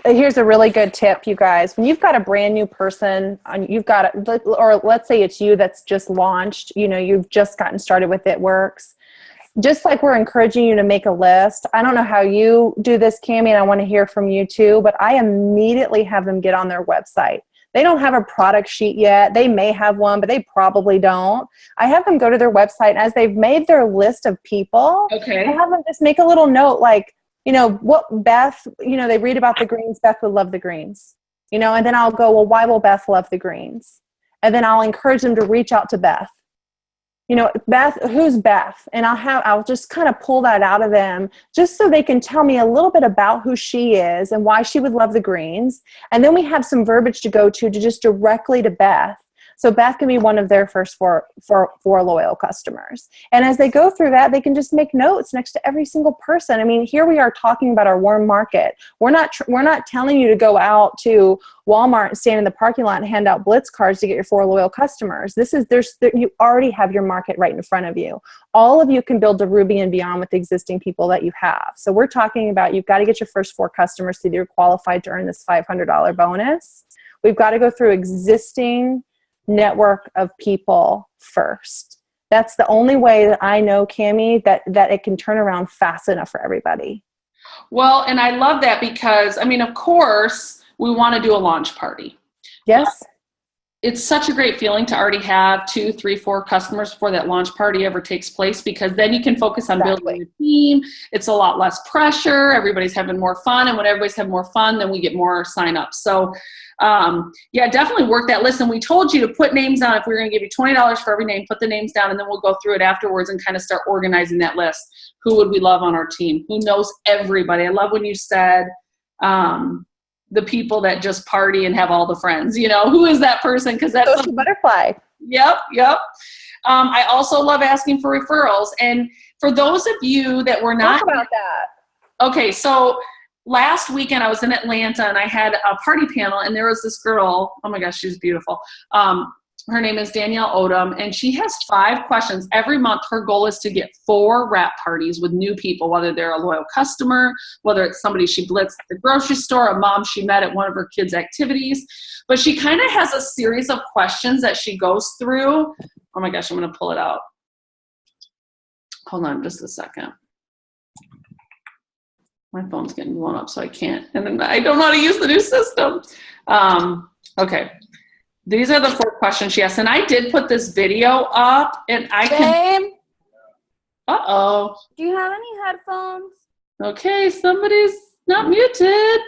Here's a really good tip, you guys. When you've got a brand new person, or let's say it's you that's just launched, you know, you've just gotten started with It Works. Just like we're encouraging you to make a list. I don't know how you do this, Cammie, and I want to hear from you too, but I immediately have them get on their website. They don't have a product sheet yet. They may have one, but they probably don't. I have them go to their website, and as they've made their list of people, I have them just make a little note like, you know, what Beth, you know, they read about the greens, Beth would love the greens. You know, and then I'll go, well, why will Beth love the greens? And then I'll encourage them to reach out to Beth. Beth, who's Beth? And I'll just kind of pull that out of them just so they can tell me a little bit about who she is and why she would love the greens. And then we have some verbiage to go to just directly to Beth. So Beth can be one of their first four loyal customers. And as they go through that, they can just make notes next to every single person. I mean, here we are talking about our warm market. We're not telling you to go out to Walmart and stand in the parking lot and hand out Blitz cards to get your 4 loyal customers. You already have your market right in front of you. All of you can build to Ruby and beyond with the existing people that you have. So we're talking about, you've got to get your first 4 customers so you're qualified to earn this $500 bonus. We've got to go through existing network of people first. That's the only way that I know, Cammie, that it can turn around fast enough for everybody. Well, and I love that because, of course, we want to do a launch party. Yes. It's such a great feeling to already have 2, 3, 4 customers before that launch party ever takes place, because then you can focus on building your team. It's a lot less pressure. Everybody's having more fun. And when everybody's having more fun, then we get more signups. So definitely work that list. And we told you to put names down. If we were going to give you $20 for every name, put the names down, and then we'll go through it afterwards and kind of start organizing that list. Who would we love on our team? Who knows everybody? I love when you said, the people that just party and have all the friends, who is that person? Because that's social butterfly. Yep. I also love asking for referrals. And for those of you that were not talk about that. Okay. So last weekend I was in Atlanta and I had a party panel, and there was this girl. Oh my gosh, she's beautiful. Her name is Danielle Odom, and she has 5 questions. Every month, her goal is to get 4 wrap parties with new people, whether they're a loyal customer, whether it's somebody she blitzed at the grocery store, a mom she met at one of her kids' activities. But she kind of has a series of questions that she goes through. Oh my gosh, I'm going to pull it out. Hold on just a second. My phone's getting blown up, so I can't. And then I don't know how to use the new system. Okay. These are the 4 questions she asked. And I did put this video up, and I can. Babe, Uh-oh. do you have any headphones? Okay, somebody's not muted.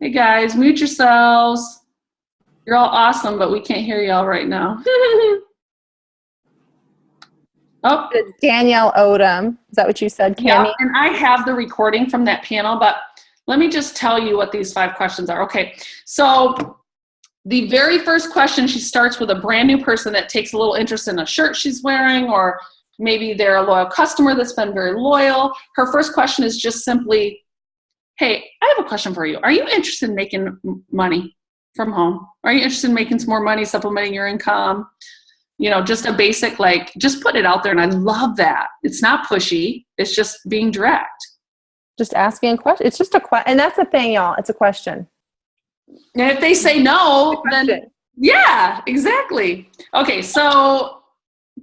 Hey, guys, mute yourselves. You're all awesome, but we can't hear y'all right now. Oh. Danielle Odom. Is that what you said, Cammie? Yeah, and I have the recording from that panel, but let me just tell you what these 5 questions are. Okay, so the very first question, she starts with a brand new person that takes a little interest in a shirt she's wearing, or maybe they're a loyal customer that's been very loyal. Her first question is just simply, hey, I have a question for you. Are you interested in making money from home? Are you interested in making some more money, supplementing your income? Just a basic, just put it out there. And I love that. It's not pushy. It's just being direct. Just asking a question. It's just a question. And that's the thing, y'all. It's a question. And if they say no, then yeah, exactly. Okay, so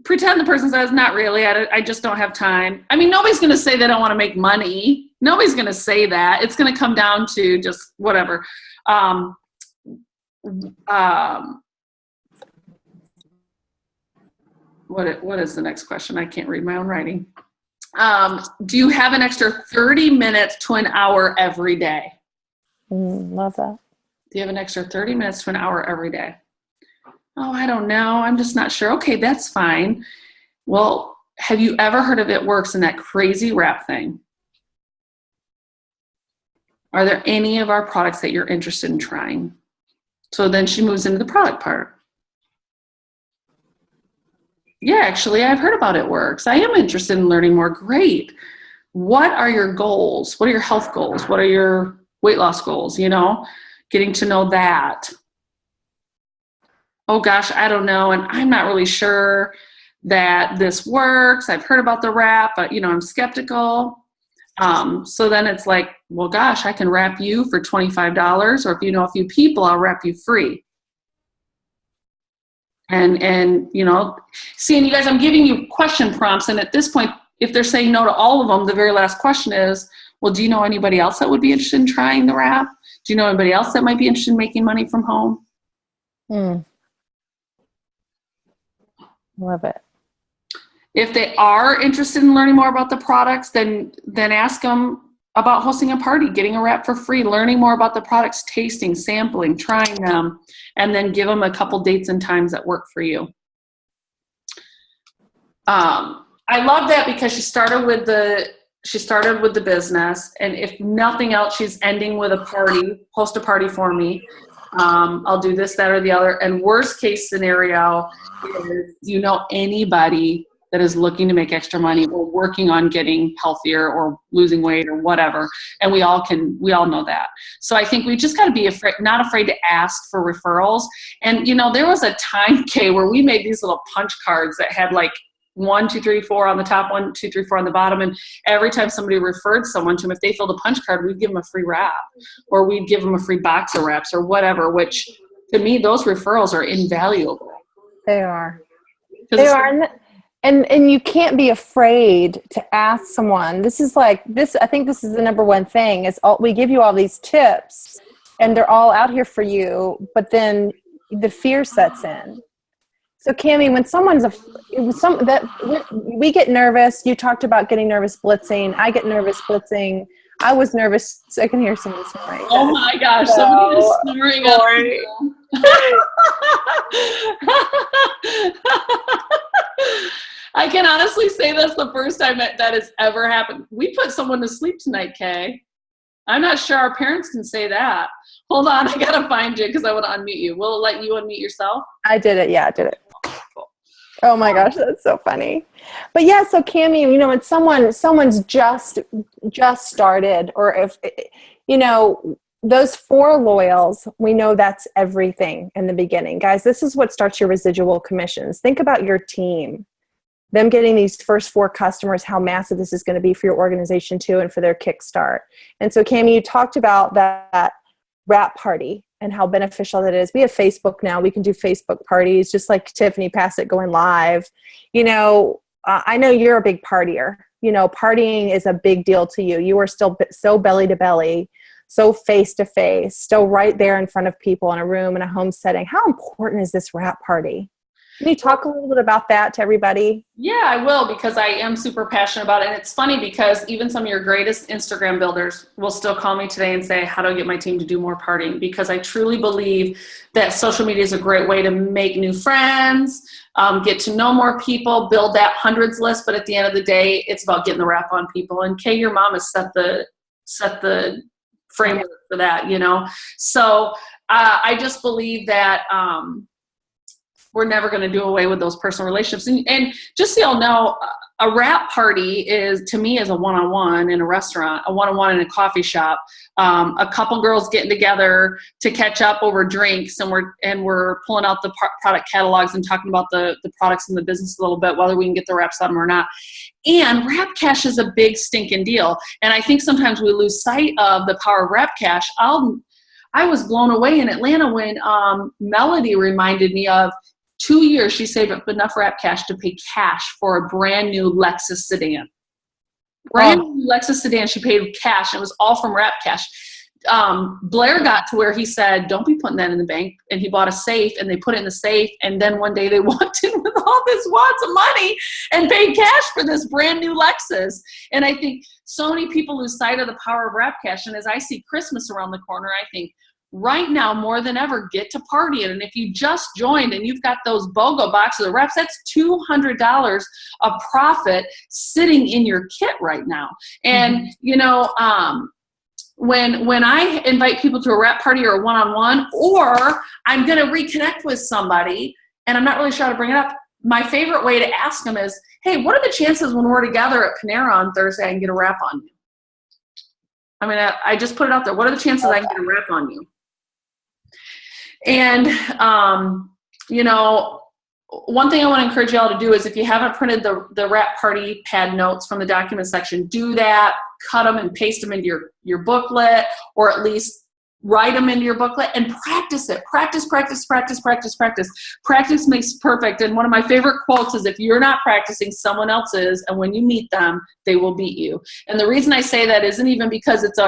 pretend the person says, not really, I just don't have time. Nobody's going to say they don't want to make money. Nobody's going to say that. It's going to come down to just whatever. What is the next question? I can't read my own writing. Do you have an extra 30 minutes to an hour every day? Love that. Do you have an extra 30 minutes to an hour every day? Oh, I don't know. I'm just not sure. Okay, that's fine. Well, have you ever heard of It Works and that crazy wrap thing? Are there any of our products that you're interested in trying? So then she moves into the product part. Yeah, actually, I've heard about It Works. I am interested in learning more. Great. What are your goals? What are your health goals? What are your weight loss goals? Getting to know that. Oh gosh, I don't know. And I'm not really sure that this works. I've heard about the wrap, but I'm skeptical. So then it's like, well, gosh, I can wrap you for $25, or if you know a few people, I'll wrap you free. And seeing you guys, I'm giving you question prompts. And at this point, if they're saying no to all of them, the very last question is, well, do you know anybody else that would be interested in trying the wrap? Do you know anybody else that might be interested in making money from home? Love it. If they are interested in learning more about the products, then ask them about hosting a party, getting a wrap for free, learning more about the products, tasting, sampling, trying them, and then give them a couple dates and times that work for you. I love that because she started with the business, and if nothing else, she's ending with a party. Host a party for me. I'll do this, that, or the other. And worst case scenario is, anybody that is looking to make extra money or working on getting healthier or losing weight or whatever. And we all know that. So I think we just got to be not afraid to ask for referrals. And, there was a time, Kay, where we made these little punch cards that had like 1, 2, 3, 4 on the top, 1, 2, 3, 4 on the bottom. And every time somebody referred someone to them, if they filled a punch card, we'd give them a free wrap, or we'd give them a free box of wraps or whatever, which to me, those referrals are invaluable. They are. They are. And you can't be afraid to ask someone. This is like this. I think this is the number one thing is we give you all these tips and they're all out here for you, but then the fear sets in. So Cammie, when we get nervous, you talked about getting nervous blitzing. I get nervous blitzing. I was nervous. So I can hear someone snoring. Oh my gosh. So, somebody is snoring. I can honestly say that's the first time that has ever happened. We put someone to sleep tonight, Kay. I'm not sure our parents can say that. Hold on, I gotta find you because I want to unmute you. Will it let you unmute yourself? I did it. Yeah, I did it. Oh my gosh, that's so funny. But yeah, so Cammie, when someone's just started, or if those 4 loyals, we know that's everything in the beginning. Guys, this is what starts your residual commissions. Think about your team. Them getting these first 4 customers, how massive this is going to be for your organization too, and for their kickstart. And so Cammie, you talked about that wrap party and how beneficial that is. We have Facebook now. We can do Facebook parties, just like Tiffany Passett going live. I know you're a big partier. Partying is a big deal to you. You are still so belly to belly, so face to face, still right there in front of people in a room, in a home setting. How important is this wrap party? Can you talk a little bit about that to everybody? Yeah, I will, because I am super passionate about it. And it's funny because even some of your greatest Instagram builders will still call me today and say, how do I get my team to do more partying? Because I truly believe that social media is a great way to make new friends, get to know more people, build that hundreds list. But at the end of the day, it's about getting the wrap on people. And Kay, your mom has set the framework for that, So I just believe that we're never going to do away with those personal relationships. And just so y'all know, a wrap party is, to me, is a one-on-one in a restaurant, a one-on-one in a coffee shop, a couple girls getting together to catch up over drinks, and we're pulling out the product catalogs and talking about the products in the business a little bit, whether we can get the wraps on them or not. And Wrap Cash is a big stinking deal. And I think sometimes we lose sight of the power of Wrap Cash. I was blown away in Atlanta when Melody reminded me of 2 years she saved up enough Wrap Cash to pay cash for a brand new Lexus sedan. New Lexus sedan, she paid cash. It was all from Wrap Cash. Blair got to where he said, don't be putting that in the bank. And he bought a safe, and they put it in the safe. And then one day they walked in with all this wads of money and paid cash for this brand new Lexus. And I think so many people lose sight of the power of Wrap Cash. And as I see Christmas around the corner, I think, right now, more than ever, get to partying. And if you just joined and you've got those BOGO boxes of wraps, that's $200 of profit sitting in your kit right now. And, when I invite people to a wrap party or a one-on-one, or I'm going to reconnect with somebody and I'm not really sure how to bring it up, my favorite way to ask them is, hey, what are the chances when we're together at Panera on Thursday I can get a wrap on you? I mean, I just put it out there. What are the chances I can get a wrap on you? And, one thing I want to encourage y'all to do is, if you haven't printed the wrap party pad notes from the document section, do that, cut them and paste them into your booklet, or at least write them into your booklet and practice it. Practice, practice, practice, practice, practice. Practice makes perfect. And one of my favorite quotes is, if you're not practicing, someone else is. And when you meet them, they will beat you. And the reason I say that isn't even because it's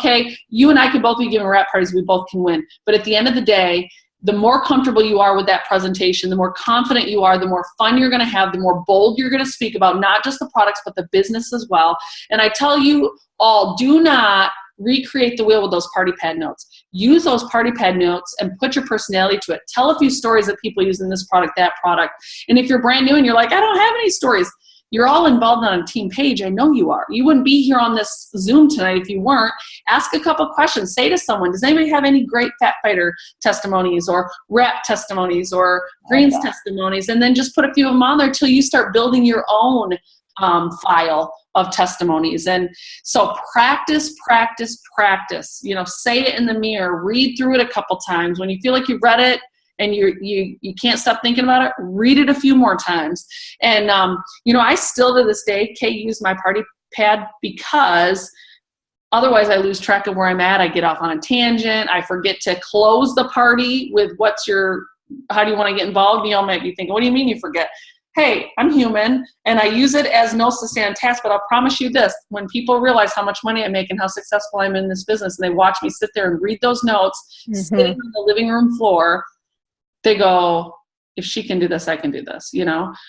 Kay, you and I could both be giving wrap parties. We both can win. But at the end of the day, the more comfortable you are with that presentation, the more confident you are, the more fun you're going to have, the more bold you're going to speak about not just the products, but the business as well. And I tell you all, do not recreate the wheel with those party pad notes. Use those party pad notes and put your personality to it. Tell a few stories that people use in this product, that product. And if you're brand new and you're like, I don't have any stories, you're all involved on a team page. I know you are. You wouldn't be here on this Zoom tonight if you weren't. Ask a couple questions. Say to someone, does anybody have any great Fat Fighter testimonies or rap testimonies or greens testimonies? And then just put a few of them on there till you start building your own file of testimonies. And so practice, practice, practice. Say it in the mirror. Read through it a couple times. When you feel like you've read it, and you can't stop thinking about it, read it a few more times. And, I still to this day, Kaye, use my party pad because otherwise I lose track of where I'm at. I get off on a tangent. I forget to close the party with how do you want to get involved? You all might be thinking, what do you mean you forget? Hey, I'm human, and I use it as notes to stay on task, but I'll promise you this, when people realize how much money I make and how successful I'm in this business, and they watch me sit there and read those notes, sitting on the living room floor, they go, if she can do this, I can do this.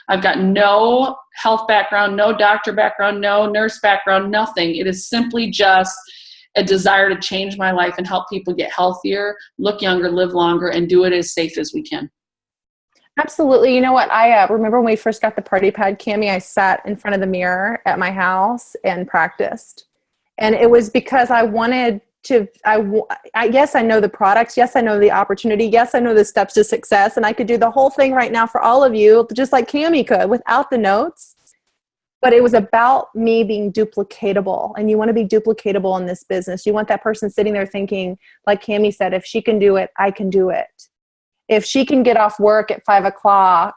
I've got no health background, no doctor background, no nurse background, nothing. It is simply just a desire to change my life and help people get healthier, look younger, live longer, and do it as safe as we can. Absolutely. You know what? I remember when we first got the party pad, Cammie, I sat in front of the mirror at my house and practiced. And it was because I wanted yes, I know the products. Yes, I know the opportunity. Yes, I know the steps to success. And I could do the whole thing right now for all of you, just like Cammie could without the notes. But it was about me being duplicatable. And you want to be duplicatable in this business. You want that person sitting there thinking, like Cammie said, if she can do it, I can do it. If she can get off work at 5:00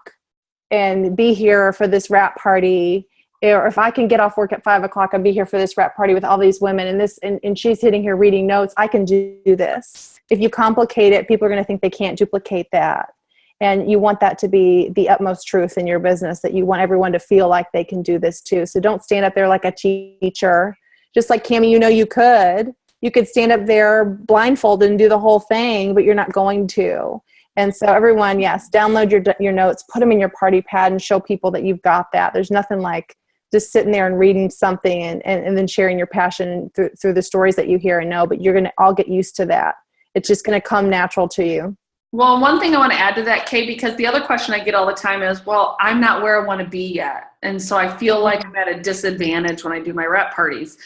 and be here for this wrap party, or if I can get off work at 5:00 and be here for this wrap party with all these women and she's sitting here reading notes, I can do this. If you complicate it, people are going to think they can't duplicate that. And you want that to be the utmost truth in your business, that you want everyone to feel like they can do this too. So don't stand up there like a teacher. Just like Cammie, you could. You could stand up there blindfolded and do the whole thing, but you're not going to. And so everyone, yes, download your notes, put them in your party pad and show people that you've got that. There's nothing like just sitting there and reading something and then sharing your passion through the stories that you hear and know, but you're going to all get used to that. It's just going to come natural to you. Well, one thing I want to add to that, Kaye, because the other question I get all the time is, well, I'm not where I want to be yet. And so I feel like I'm at a disadvantage when I do my rep parties.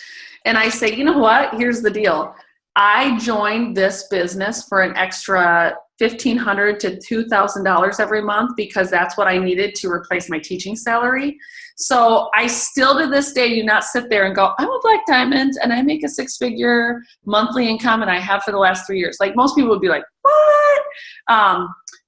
And I say, you know what? Here's the deal. I joined this business for an extra $1,500 to $2,000 every month because that's what I needed to replace my teaching salary. So I still to this day do not sit there and go, I'm a Black Diamond and I make a 6-figure monthly income and I have for the last 3 years. Like most people would be like, what?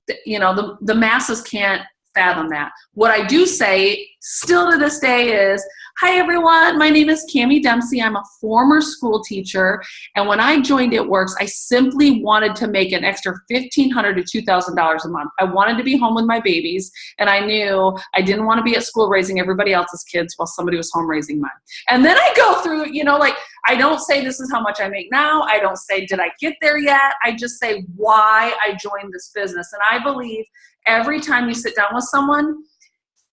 The masses can't fathom that. What I do say still to this day is, hi everyone, my name is Cammie Dempsey. I'm a former school teacher. And when I joined It Works, I simply wanted to make an extra $1,500 to $2,000 a month. I wanted to be home with my babies. And I knew I didn't want to be at school raising everybody else's kids while somebody was home raising mine. And then I go through, I don't say this is how much I make now. I don't say, did I get there yet? I just say why I joined this business. And I believe every time you sit down with someone,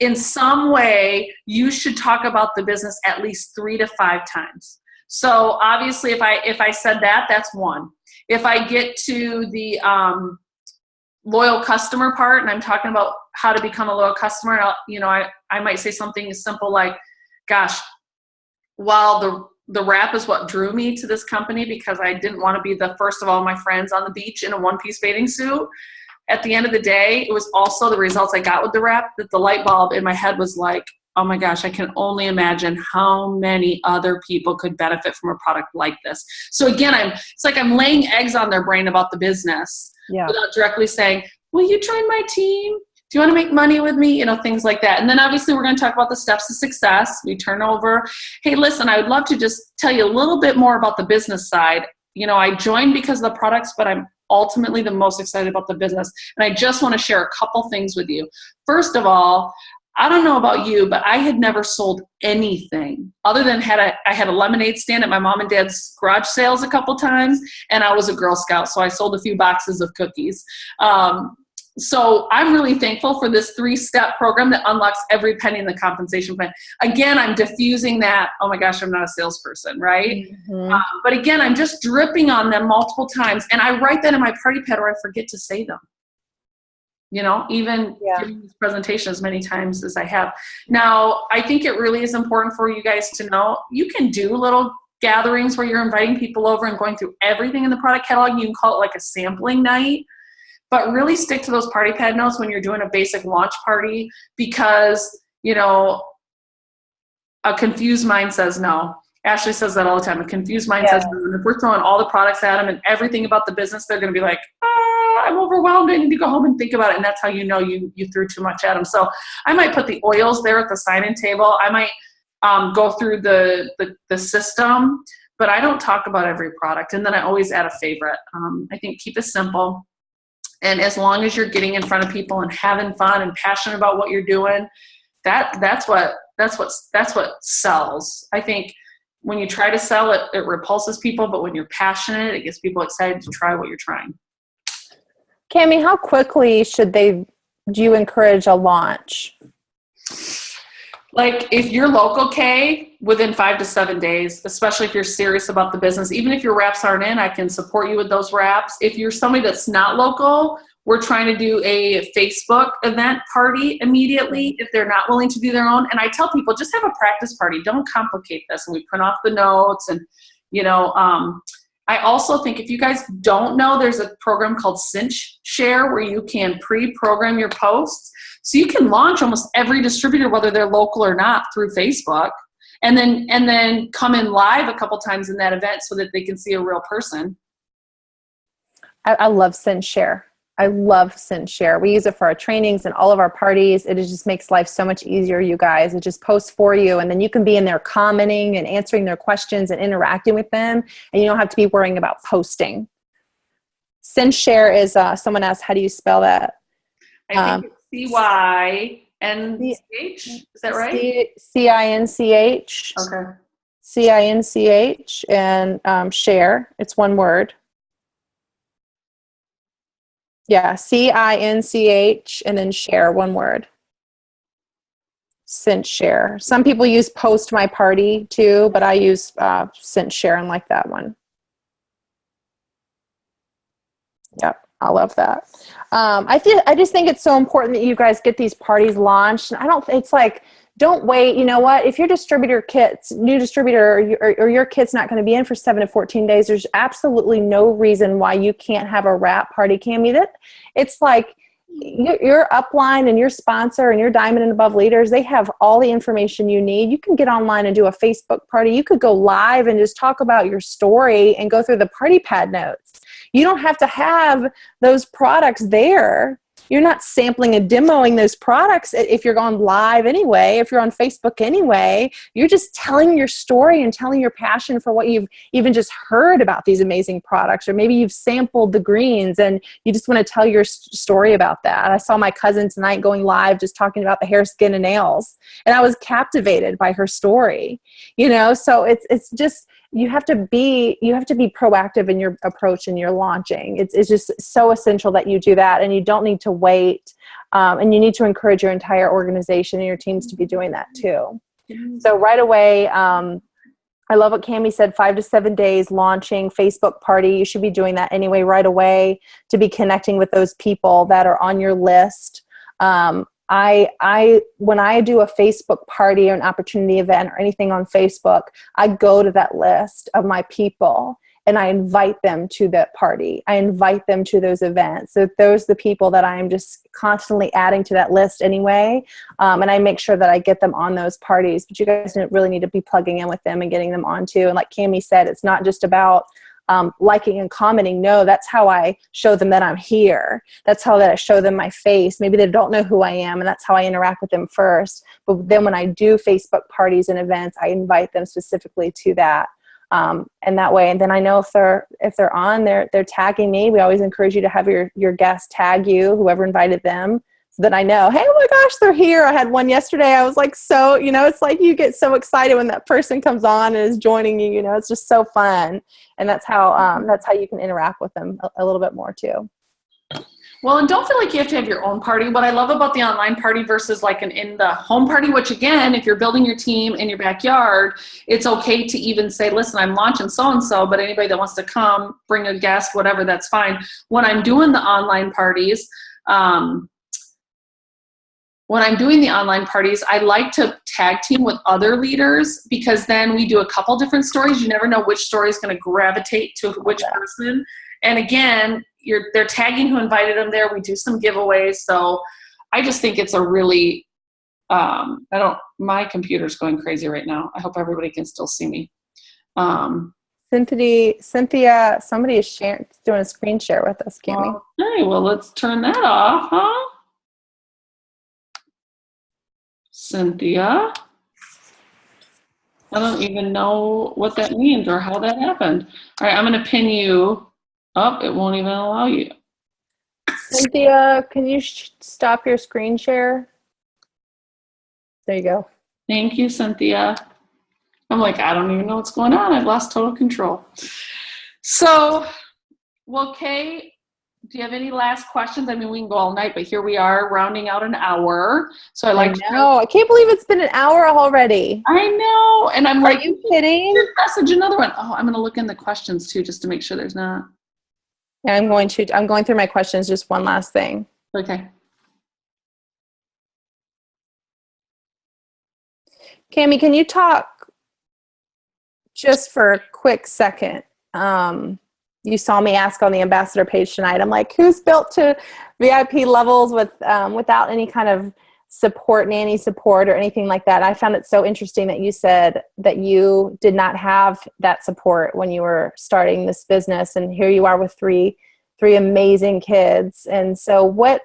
in some way, you should talk about the business at least 3 to 5 times. So obviously, if I said that, that's one. If I get to the loyal customer part, and I'm talking about how to become a loyal customer, I might say something as simple like, "Gosh, while the wrap is what drew me to this company because I didn't want to be the first of all my friends on the beach in a one-piece bathing suit." At the end of the day, it was also the results I got with the wrap that the light bulb in my head was like, oh my gosh, I can only imagine how many other people could benefit from a product like this. So again, it's like I'm laying eggs on their brain about the business without directly saying, will you join my team? Do you want to make money with me? Things like that. And then obviously we're going to talk about the steps to success. We turn over, hey, listen, I would love to just tell you a little bit more about the business side. I joined because of the products, but I'm ultimately the most excited about the business. And I just want to share a couple things with you. First of all, I don't know about you, but I had never sold anything other than I had a lemonade stand at my mom and dad's garage sales a couple times, and I was a Girl Scout, so I sold a few boxes of cookies. So I'm really thankful for this 3-step program that unlocks every penny in the compensation plan. Again, I'm diffusing that, oh my gosh, I'm not a salesperson, right? Mm-hmm. But again, I'm just dripping on them multiple times. And I write that in my party pad or I forget to say them. Even giving this presentation as many times as I have. Now, I think it really is important for you guys to know, you can do little gatherings where you're inviting people over and going through everything in the product catalog. You can call it like a sampling night, but really stick to those party pad notes when you're doing a basic launch party, because, a confused mind says no. Ashley says that all the time. A confused mind says no. And if we're throwing all the products at them and everything about the business, they're going to be like, I'm overwhelmed. I need to go home and think about it. And that's how you know you threw too much at them. So I might put the oils there at the sign-in table. I might go through the system, but I don't talk about every product. And then I always add a favorite. I think keep it simple. And as long as you're getting in front of people and having fun and passionate about what you're doing, that's what sells. I think when you try to sell it, it repulses people, but when you're passionate, it gets people excited to try what you're trying. Cammie, how quickly do you encourage a launch? Like if you're local, Kaye, within 5 to 7 days, especially if you're serious about the business, even if your reps aren't in, I can support you with those reps. If you're somebody that's not local, we're trying to do a Facebook event party immediately if they're not willing to do their own. And I tell people, just have a practice party. Don't complicate this. And we print off the notes. And, I also think if you guys don't know, there's a program called Cinch Share where you can pre-program your posts. So you can launch almost every distributor, whether they're local or not, through Facebook, and then come in live a couple times in that event so that they can see a real person. I love Cinch Share. I love Cinch Share. We use it for our trainings and all of our parties. It just makes life so much easier, you guys. It just posts for you, and then you can be in there commenting and answering their questions and interacting with them, and you don't have to be worrying about posting. Cinch Share is, someone asked, how do you spell that? I think it's C-Y-N-C-H. Is that right? C-I-N-C-H. Okay. C-I-N-C-H and share. It's one word. Yeah, C-I-N-C-H and then share, one word. Cinch Share. Some people use Post My Party too, but I use Cinch Share and like that one. Yep, I love that. I just think it's so important that you guys get these parties launched. It's like, don't wait. You know what? If your new distributor, or your kit's not going to be in for 7 to 14 days, there's absolutely no reason why you can't have a wrap party, Cammie. It's like your upline and your sponsor and your diamond and above leaders, they have all the information you need. You can get online and do a Facebook party. You could go live and just talk about your story and go through the party pad notes. You don't have to have those products there. You're not sampling and demoing those products if you're going live anyway, if you're on Facebook anyway. You're just telling your story and telling your passion for what you've even just heard about these amazing products, or maybe you've sampled the greens and you just want to tell your story about that. I saw my cousin tonight going live just talking about the hair, skin, and nails, and I was captivated by her story. So it's just, you have to be proactive in your approach and your launching. It's just so essential that you do that, and you don't need to wait. And you need to encourage your entire organization and your teams to be doing that too. So right away, I love what Cammie said, 5 to 7 days launching Facebook party. You should be doing that anyway right away to be connecting with those people that are on your list. When I do a Facebook party or an opportunity event or anything on Facebook, I go to that list of my people and I invite them to that party. I invite them to those events. So those are the people that I'm just constantly adding to that list anyway. And I make sure that I get them on those parties. But you guys really need to be plugging in with them and getting them on too. And like Cammie said, it's not just about liking and commenting. No, that's how I show them that I'm here. That's how that I show them my face. Maybe they don't know who I am, and that's how I interact with them first. But then when I do Facebook parties and events, I invite them specifically to that. And that way, and then I know if they're on, they're tagging me. We always encourage you to have your guests tag you, whoever invited them, so that I know, hey, oh my gosh, they're here. I had one yesterday. I was like, so, it's like you get so excited when that person comes on and is joining you. It's just so fun, and that's how you can interact with them a little bit more too. Well, and don't feel like you have to have your own party. What I love about the online party versus like an in the home party, which again, if you're building your team in your backyard, it's okay to even say, listen, I'm launching so-and-so, but anybody that wants to come, bring a guest, whatever, that's fine. When I'm doing the online parties, I like to tag team with other leaders because then we do a couple different stories. You never know which story is going to gravitate to which person. And again, they're tagging who invited them there. We do some giveaways. So I just think it's a really, my computer's going crazy right now. I hope everybody can still see me. Cynthia, somebody is doing a screen share with us, Cammie. Okay, well, let's turn that off, huh? Cynthia. I don't even know what that means or how that happened. All right, I'm going to pin you. Oh, it won't even allow you. Cynthia, can you stop your screen share? There you go. Thank you, Cynthia. I'm like, I don't even know what's going on. I've lost total control. So, well, Kaye, do you have any last questions? I mean, we can go all night, but here we are rounding out an hour. So I can't believe it's been an hour already. I know. And I'm like, are you kidding? Message another one. Oh, I'm going to look in the questions too, just to make sure there's not. Yeah, I'm going through my questions. Just one last thing. Okay. Cammie, can you talk just for a quick second? You saw me ask on the ambassador page tonight. I'm like, who's built to VIP levels without any kind of support, nanny support or anything like that? I found it so interesting that you said that you did not have that support when you were starting this business, and here you are with three amazing kids. And so what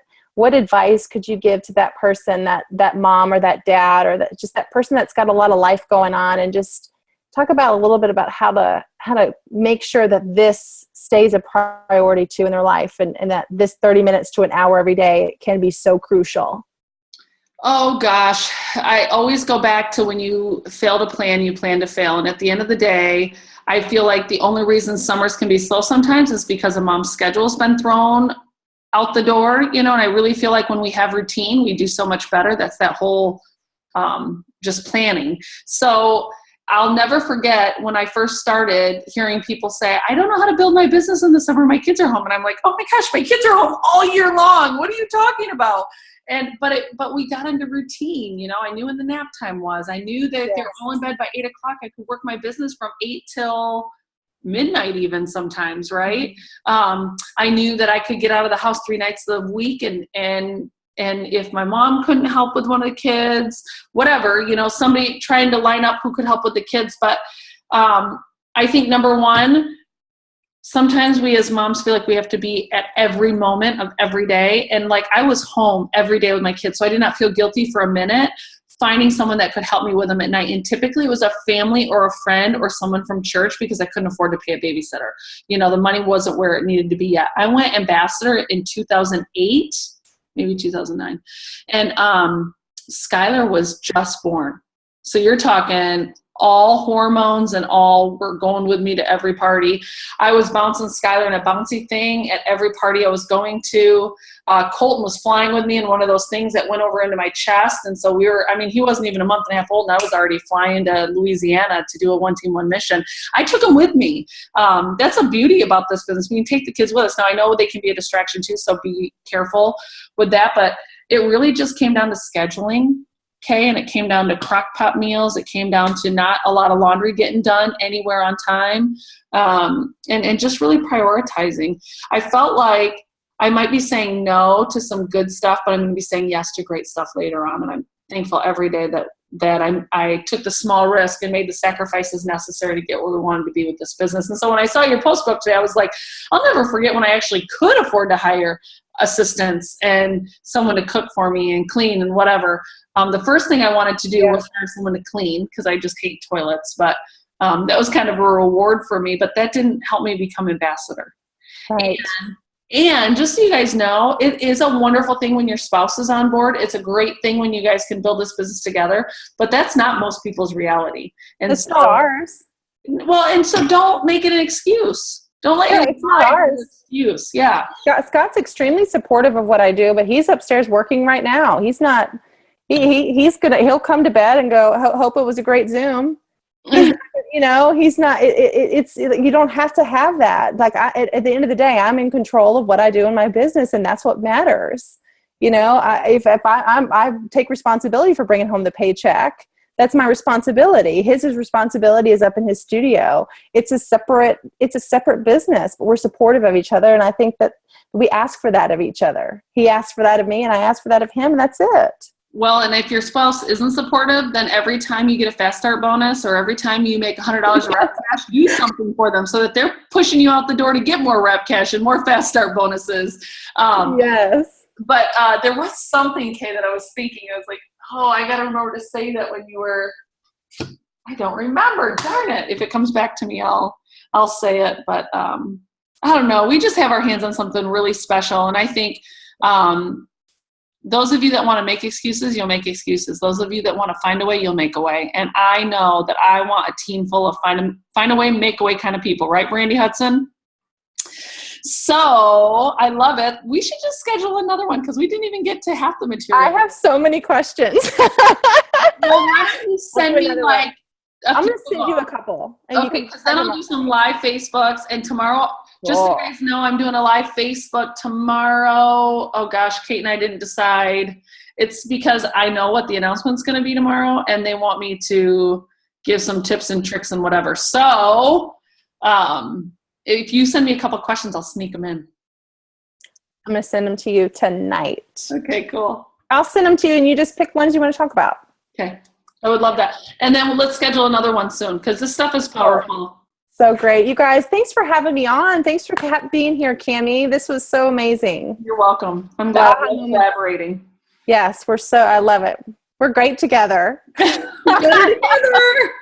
advice could you give to that person, that mom or that dad, or that person that's got a lot of life going on, and just talk about a little bit about how to make sure that this stays a priority too in their life, and that this 30 minutes to an hour every day can be so crucial? Oh gosh, I always go back to when you fail to plan, you plan to fail. And at the end of the day, I feel like the only reason summers can be slow sometimes is because a mom's schedule has been thrown out the door, and I really feel like when we have routine, we do so much better. That's that whole just planning. So I'll never forget when I first started hearing people say, I don't know how to build my business in the summer. My kids are home. And I'm like, oh my gosh, my kids are home all year long. What are you talking about? But we got into routine. I knew when the nap time was. I knew that if they were all in bed by 8 o'clock, I could work my business from 8 till midnight even sometimes, right? I knew that I could get out of the house 3 nights a week, and if my mom couldn't help with one of the kids, whatever, somebody trying to line up who could help with the kids. But I think number one, sometimes we as moms feel like we have to be at every moment of every day. And like I was home every day with my kids, so I did not feel guilty for a minute finding someone that could help me with them at night. And typically it was a family or a friend or someone from church, because I couldn't afford to pay a babysitter. The money wasn't where it needed to be yet. I went ambassador in 2008, maybe 2009. And Skylar was just born. So you're talking all hormones and all were going with me to every party. I was bouncing Skylar in a bouncy thing at every party I was going to. Colton was flying with me in one of those things that went over into my chest. And so he wasn't even a month and a half old, and I was already flying to Louisiana to do a 1-team-1 mission. I took him with me. That's a beauty about this business. We can take the kids with us. Now I know they can be a distraction too, so be careful with that. But it really just came down to scheduling, Kaye, and it came down to crock pot meals. It came down to not a lot of laundry getting done anywhere on time, and just really prioritizing. I felt like I might be saying no to some good stuff, but I'm going to be saying yes to great stuff later on. And I'm thankful every day that I took the small risk and made the sacrifices necessary to get where we wanted to be with this business. And so when I saw your post book today, I was like, I'll never forget when I actually could afford to hire assistants and someone to cook for me and clean and whatever. The first thing I wanted to do was hire someone to clean, because I just hate toilets. But that was kind of a reward for me, but that didn't help me become ambassador. Right. And just so you guys know, it is a wonderful thing when your spouse is on board. It's a great thing when you guys can build this business together, but that's not most people's reality. And it's not ours. Well, and so don't make it an excuse. Don't let Yeah, your it's not pride be an ours. excuse. Yeah. Scott's extremely supportive of what I do, but he's upstairs working right now. He's not. He'll come to bed and go. Hope it was a great Zoom. He's he's not. You don't have to have that. Like at the end of the day, I'm in control of what I do in my business, and that's what matters. I take responsibility for bringing home the paycheck. That's my responsibility. His responsibility is up in his studio. It's a separate business, but we're supportive of each other. And I think that we ask for that of each other. He asked for that of me and I asked for that of him, and that's it. Well, and if your spouse isn't supportive, then every time you get a fast start bonus or every time you make $100 of rep cash, do something for them so that they're pushing you out the door to get more rep cash and more fast start bonuses. Yes. But there was something, Kay, that I was thinking. I was like, oh, I got to remember to say that when you were, I don't remember. Darn it. If it comes back to me, I'll say it. But I don't know. We just have our hands on something really special. And I think those of you that want to make excuses, you'll make excuses. Those of you that want to find a way, you'll make a way. And I know that I want a team full of find a way, make a way kind of people. Right, Brandy Hudson? So I love it. We should just schedule another one because we didn't even get to half the material. I have so many questions. Well, why don't you send me like I'm going to send you a couple. And okay, because then I'll do some live Facebooks. And tomorrow, just so you guys know, I'm doing a live Facebook tomorrow. Oh gosh, Kate and I didn't decide. It's because I know what the announcement's going to be tomorrow, and they want me to give some tips and tricks and whatever. So, if you send me a couple questions, I'll sneak them in. I'm going to send them to you tonight. Okay, cool. I'll send them to you, and you just pick ones you want to talk about. Okay. I would love that. And then let's schedule another one soon because this stuff is powerful. So great. You guys, thanks for having me on. Thanks for being here, Cammie. This was so amazing. You're welcome. I'm glad we're collaborating. Yes, I love it. We're great together. No wonder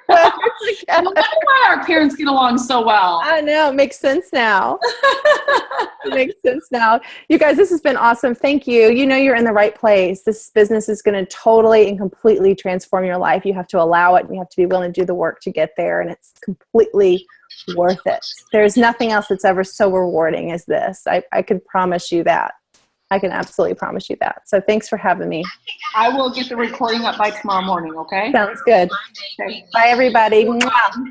why our parents get along so well. I know. It makes sense now. It makes sense now. You guys, this has been awesome. Thank you. You know you're in the right place. This business is going to totally and completely transform your life. You have to allow it. And you have to be willing to do the work to get there. And it's completely worth it. There's nothing else that's ever so rewarding as this. I can promise you that. I can absolutely promise you that. So thanks for having me. I will get the recording up by tomorrow morning, okay? Sounds good. Okay. Bye, everybody. Mwah.